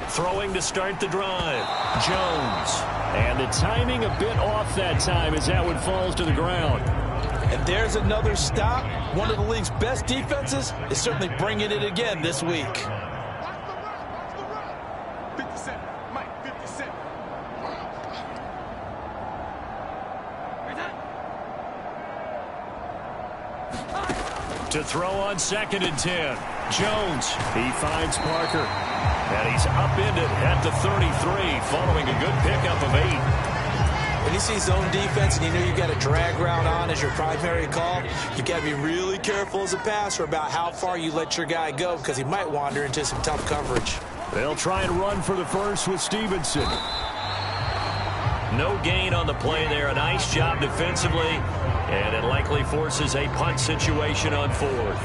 Throwing to start the drive. Jones. And the timing a bit off that time as that one falls to the ground. And there's another stop. One of the league's best defenses is certainly bringing it again this week. To throw on 2nd and 10. Jones. He finds Parker. And he's upended at the 33 following a good pickup of 8. When you see zone defense and you know you've got a drag route on as your primary call, you've got to be really careful as a passer about how far you let your guy go because he might wander into some tough coverage. They'll try and run for the first with Stevenson. No gain on the play there. A nice job defensively. And it likely forces a punt situation on 4th.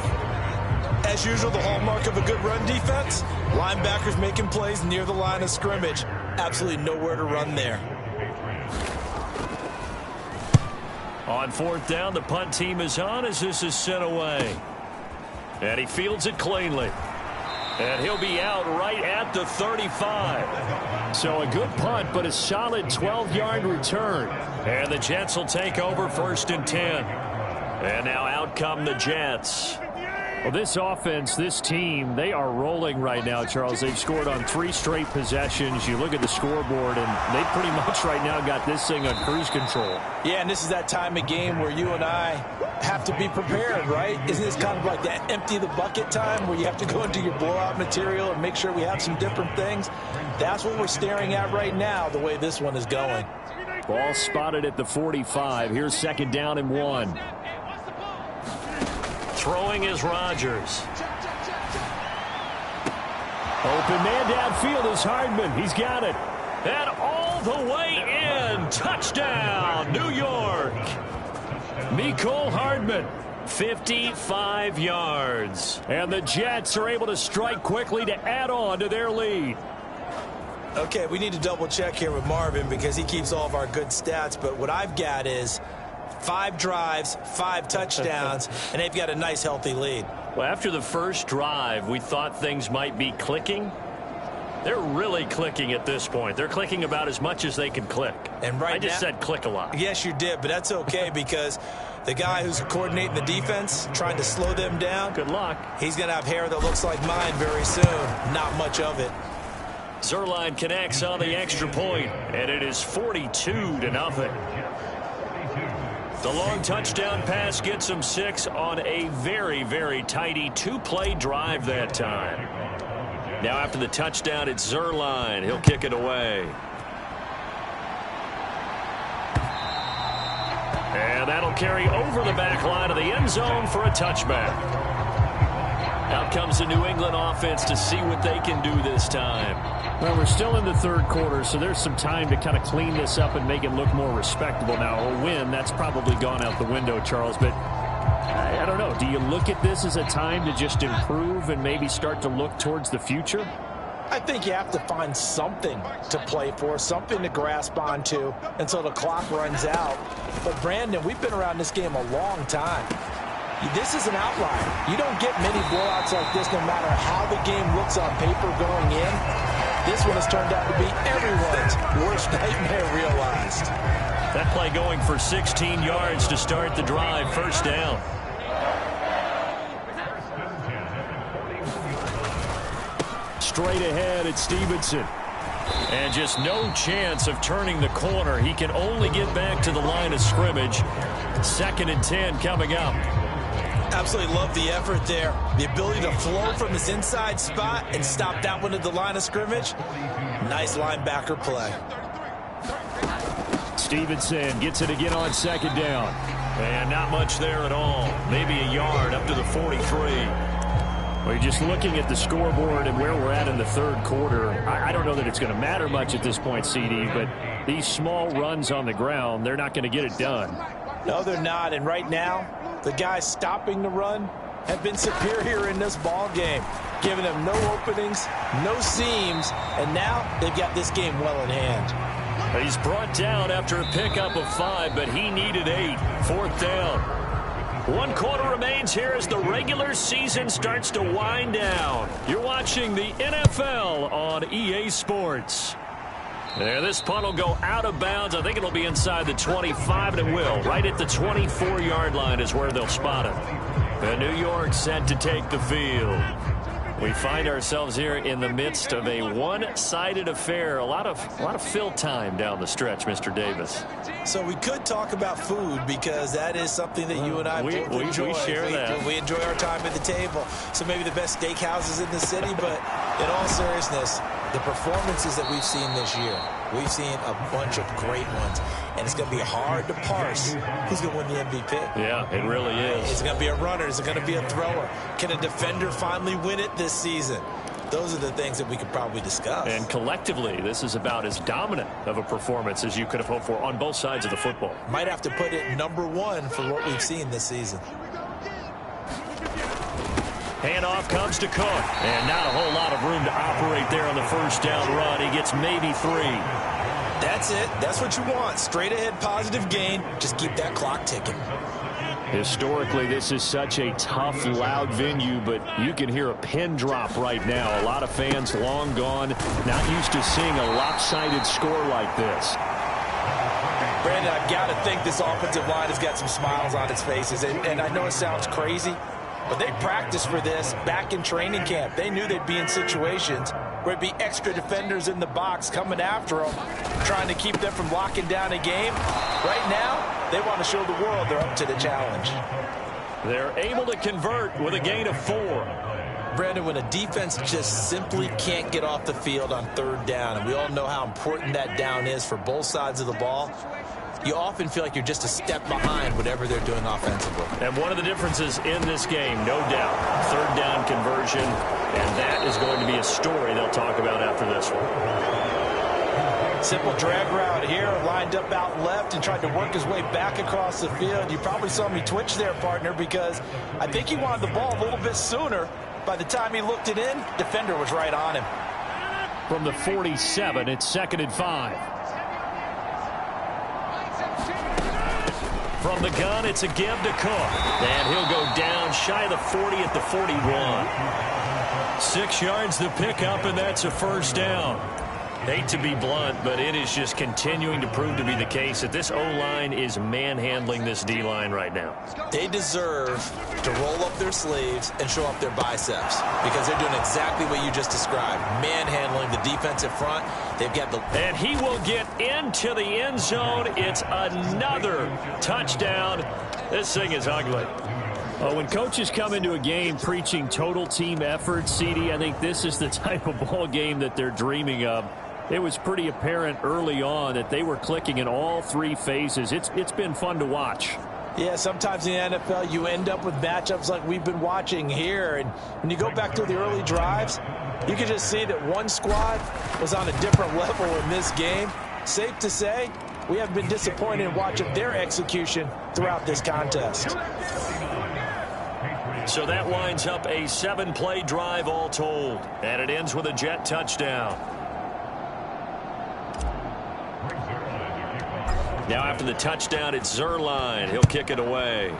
As usual, the hallmark of a good run defense, linebackers making plays near the line of scrimmage. Absolutely nowhere to run there. On 4th down, the punt team is on as this is sent away. And he fields it cleanly. And he'll be out right at the 35. So a good punt, but a solid 12-yard return. And the Jets will take over 1st and 10. And now out come the Jets. Well, this offense, this team, they are rolling right now, Charles. They've scored on 3 straight possessions. You look at the scoreboard, and they pretty much right now got this thing on cruise control. Yeah, and this is that time of game where you and I have to be prepared, right? Isn't this kind of like that empty the bucket time where you have to go into your blowout material and make sure we have some different things? That's what we're staring at right now, the way this one is going. Ball spotted at the 45. Here's 2nd down and 1. Throwing is Rodgers. Open man downfield is Hardman. He's got it. And all the way in. Touchdown, New York. Mecole Hardman. 55 yards. And the Jets are able to strike quickly to add on to their lead. Okay, we need to double check here with Marvin because he keeps all of our good stats. But what I've got is 5 drives, 5 touchdowns, and they've got a nice, healthy lead. Well, after the first drive, we thought things might be clicking. They're really clicking at this point. They're clicking about as much as they can click. And right I just said click a lot. Yes, you did, but that's okay because the guy who's coordinating the defense, trying to slow them down. Good luck. He's going to have hair that looks like mine very soon. Not much of it. Zerline connects on the extra point, and it is 42-0. The long touchdown pass gets him 6 on a very, very tidy 2-play drive that time. Now after the touchdown, it's Zerline. He'll kick it away. And that'll carry over the back line of the end zone for a touchback. Out comes the New England offense to see what they can do this time. Well, we're still in the third quarter, so there's some time to kind of clean this up and make it look more respectable. Now, a win, that's probably gone out the window, Charles, but I don't know. Do you look at this as a time to just improve and maybe start to look towards the future? I think you have to find something to play for, something to grasp onto until the clock runs out. But, Brandon, we've been around this game a long time. This is an outlier. You don't get many blowouts like this no matter how the game looks on paper going in. This one has turned out to be everyone's worst nightmare realized. That play going for 16 yards to start the drive. First down. Straight ahead, it's Stevenson. And just no chance of turning the corner. He can only get back to the line of scrimmage. 2nd and 10 coming up. Absolutely love the effort there. The ability to flow from his inside spot and stop that one at the line of scrimmage. Nice linebacker play. Stevenson gets it again on 2nd down. And not much there at all. Maybe a yard up to the 43. Well, you're just looking at the scoreboard and where we're at in the third quarter. I don't know that it's going to matter much at this point, CD, but these small runs on the ground, they're not going to get it done. No, they're not. And right now, the guys stopping the run have been superior in this ball game, giving them no openings, no seams, and now they've got this game well in hand. He's brought down after a pickup of 5, but he needed 8. 4th down. 1 quarter remains here as the regular season starts to wind down. You're watching the NFL on EA Sports. There, this punt will go out of bounds. I think it'll be inside the 25, and it will. Right at the 24-yard line is where they'll spot it. And New York set to take the field. We find ourselves here in the midst of a one-sided affair. A lot of fill time down the stretch, Mr. Davis. So we could talk about food because that is something that you and I both enjoy. We share that. We enjoy our time at the table. So maybe the best steakhouses in the city, but in all seriousness, the performances that we've seen this year, we've seen a bunch of great ones. And it's going to be hard to parse who's going to win the MVP. Yeah, it really is. Is it going to be a runner? Is it going to be a thrower? Can a defender finally win it this season? Those are the things that we could probably discuss. And collectively, this is about as dominant of a performance as you could have hoped for on both sides of the football. Might have to put it #1 for what we've seen this season. Handoff comes to Cook. And not a whole lot of room to operate there on the first down run. He gets maybe 3. That's it. That's what you want. Straight ahead positive gain. Just keep that clock ticking. Historically, this is such a tough, loud venue, but you can hear a pin drop right now. A lot of fans long gone, not used to seeing a lopsided score like this. Brandon, I've got to think this offensive line has got some smiles on its faces. And I know it sounds crazy, but they practiced for this back in training camp. They knew they'd be in situations where it'd be extra defenders in the box coming after them, trying to keep them from locking down a game. Right now, they want to show the world they're up to the challenge. They're able to convert with a gain of 4. Brandon, when a defense just simply can't get off the field on 3rd down, and we all know how important that down is for both sides of the ball, you often feel like you're just a step behind whatever they're doing offensively. And one of the differences in this game, no doubt, 3rd down conversion, and that is going to be a story they'll talk about after this one. Simple drag route here, lined up out left and tried to work his way back across the field. You probably saw me twitch there, partner, because I think he wanted the ball a little bit sooner. By the time he looked it in, defender was right on him. From the 47, it's 2nd and 5. From the gun, it's a give to Cook. And he'll go down shy of the 40 at the 41. 6 yards the pickup, and that's a first down. Hate to be blunt, but it is just continuing to prove to be the case that this O-line is manhandling this D-line right now. They deserve to roll up their sleeves and show up their biceps because they're doing exactly what you just described, manhandling the defensive front. They've got the... And he will get into the end zone. It's another touchdown. This thing is ugly. When coaches come into a game preaching total team effort, CD, I think this is the type of ball game that they're dreaming of. It was pretty apparent early on that they were clicking in all 3 phases. It's been fun to watch. Yeah, sometimes in the NFL you end up with matchups like we've been watching here. And when you go back to the early drives, you can just see that one squad was on a different level in this game. Safe to say, we have been disappointed in watching their execution throughout this contest. So that winds up a 7-play drive all told. And it ends with a Jet touchdown. Now after the touchdown, it's Zuerlein. He'll kick it away.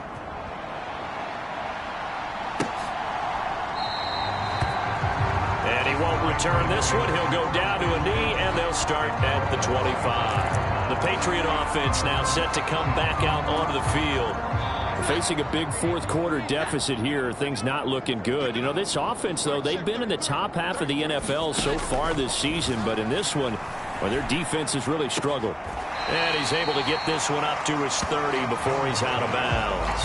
And he won't return this one. He'll go down to a knee, and they'll start at the 25. The Patriot offense now set to come back out onto the field. Facing a big fourth-quarter deficit here, things not looking good. You know, this offense, though, they've been in the top half of the NFL so far this season, but in this one, well, their defense has really struggled. And he's able to get this one up to his 30 before he's out of bounds.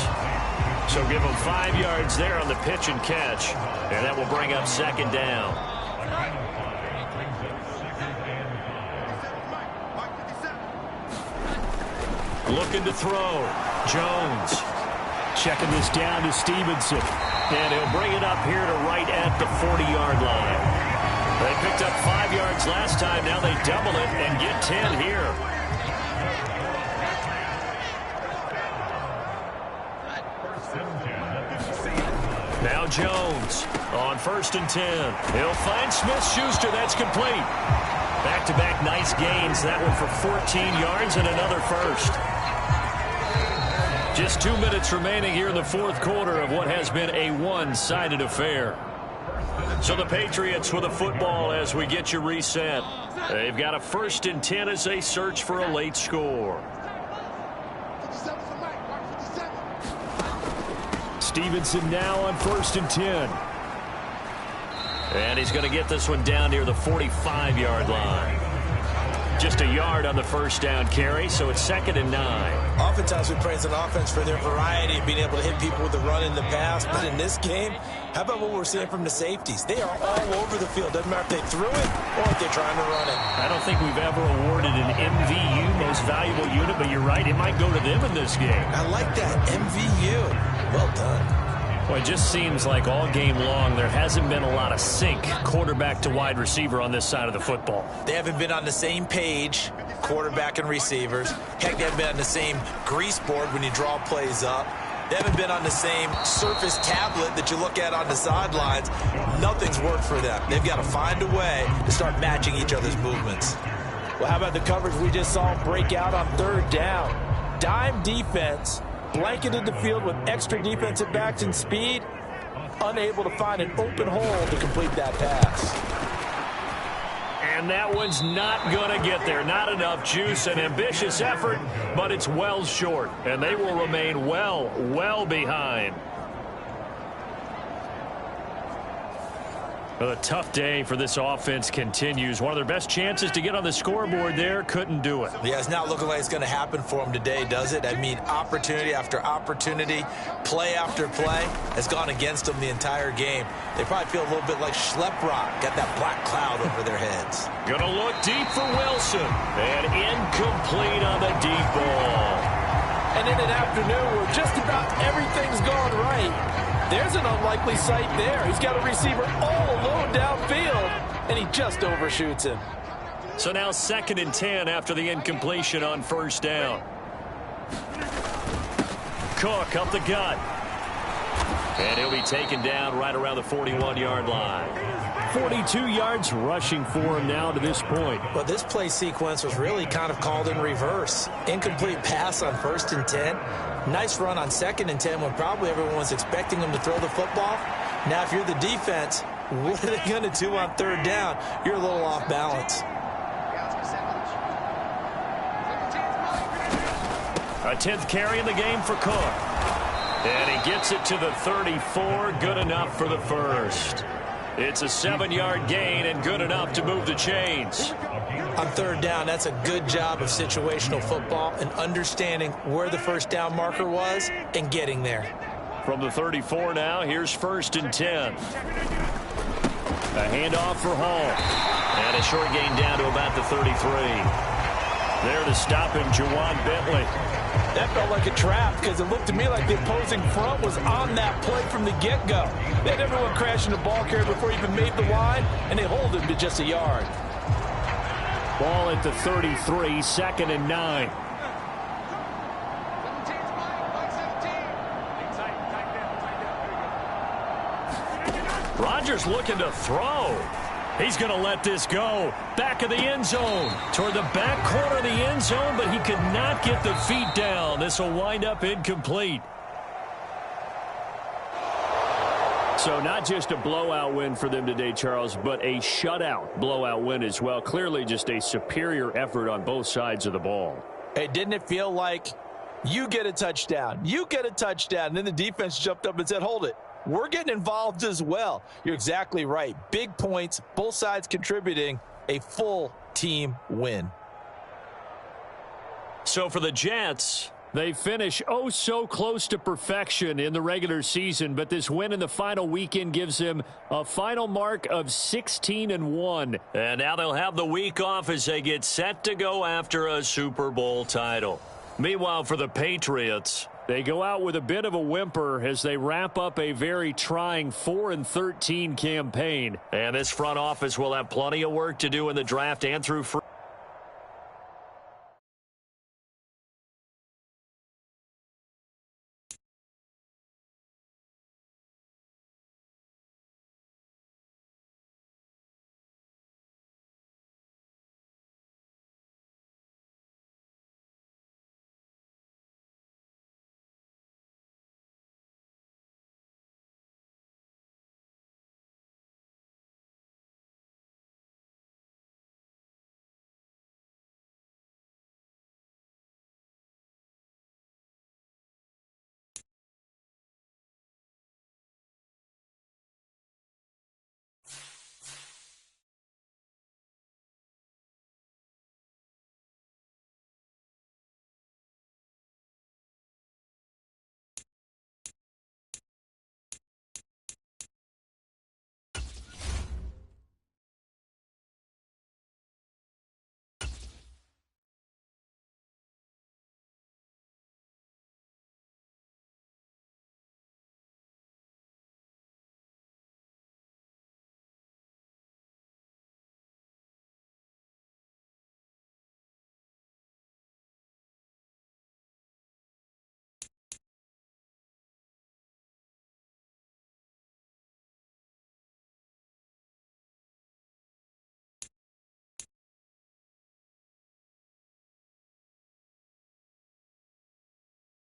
So give him 5 yards there on the pitch and catch, and that will bring up 2nd down. Looking to throw. Jones checking this down to Stevenson. And he'll bring it up here to right at the 40-yard line. They picked up 5 yards last time. Now they double it and get 10 here. Now Jones on 1st and 10. He'll find Smith-Schuster. That's complete. Back-to-back nice gains. That one for 14 yards and another first. Just 2 minutes remaining here in the fourth quarter of what has been a one-sided affair. So the Patriots with a football as we get you reset. They've got a 1st and 10 as they search for a late score. Stevenson now on 1st and 10. And he's going to get this one down near the 45-yard line. Just a yard on the first down carry, so it's 2nd and 9. Oftentimes we praise an offense for their variety of being able to hit people with the run in the pass. But in this game, how about what we're seeing from the safeties? They are all over the field. Doesn't matter if they threw it or if they're trying to run it. I don't think we've ever awarded an MVU, most valuable unit, but you're right, it might go to them in this game. I like that, MVU. Well done. Well, it just seems like all game long there hasn't been a lot of sync quarterback to wide receiver on this side of the football. They haven't been on the same page, quarterback and receivers. Heck, they haven't been on the same grease board when you draw plays up. They haven't been on the same surface tablet that you look at on the sidelines. Nothing's worked for them. They've got to find a way to start matching each other's movements. Well, how about the coverage we just saw break out on 3rd down? Dime defense. Blanketed the field with extra defensive backs and speed, unable to find an open hole to complete that pass. And that one's not going to get there. Not enough juice, an ambitious effort, but it's well short. And they will remain well behind. Well, a tough day for this offense continues. One of their best chances to get on the scoreboard there, couldn't do it. Yeah, it's not looking like it's going to happen for them today, does it? I mean, opportunity after opportunity, play after play has gone against them the entire game. They probably feel a little bit like Schleprock, got that black cloud over their heads. Gonna look deep for Wilson, and incomplete on the deep ball. And in an afternoon where just about everything's gone right, there's an unlikely sight there. He's got a receiver all alone downfield, and he just overshoots him. So now 2nd and 10 after the incompletion on 1st down. Cook up the gut. And he'll be taken down right around the 41-yard line. 42 yards rushing for him now to this point. But this play sequence was really kind of called in reverse. Incomplete pass on 1st and 10. Nice run on 2nd and 10 when probably everyone was expecting him to throw the football. Now, if you're the defense, what are they going to do on 3rd down? You're a little off balance. A 10th carry in the game for Cook. And he gets it to the 34. Good enough for the first. It's a 7-yard gain and good enough to move the chains. On 3rd down, that's a good job of situational football and understanding where the 1st down marker was and getting there. From the 34 now, here's 1st and 10. A handoff for Hall. And a short gain down to about the 33. There to stop him, Juwan Bentley. That felt like a trap because it looked to me like the opposing front was on that play from the get-go. They had everyone crashing the ball carrier before he even made the line, and they hold him to just a yard. Ball at the 33, 2nd and 9. Rodgers looking to throw. He's going to let this go. Back of the end zone. Toward the back corner of the end zone, but he could not get the feet down. This will wind up incomplete. So not just a blowout win for them today, Charles, but a shutout blowout win as well. Clearly just a superior effort on both sides of the ball. Hey, didn't it feel like you get a touchdown, you get a touchdown, and then the defense jumped up and said, hold it. We're getting involved as well. You're exactly right. Big points, both sides contributing, a full team win. So for the Jets, they finish oh so close to perfection in the regular season, but this win in the final weekend gives them a final mark of 16-1. And now they'll have the week off as they get set to go after a Super Bowl title. Meanwhile, for the Patriots, they go out with a bit of a whimper as they wrap up a very trying 4-13 campaign. And this front office will have plenty of work to do in the draft and through free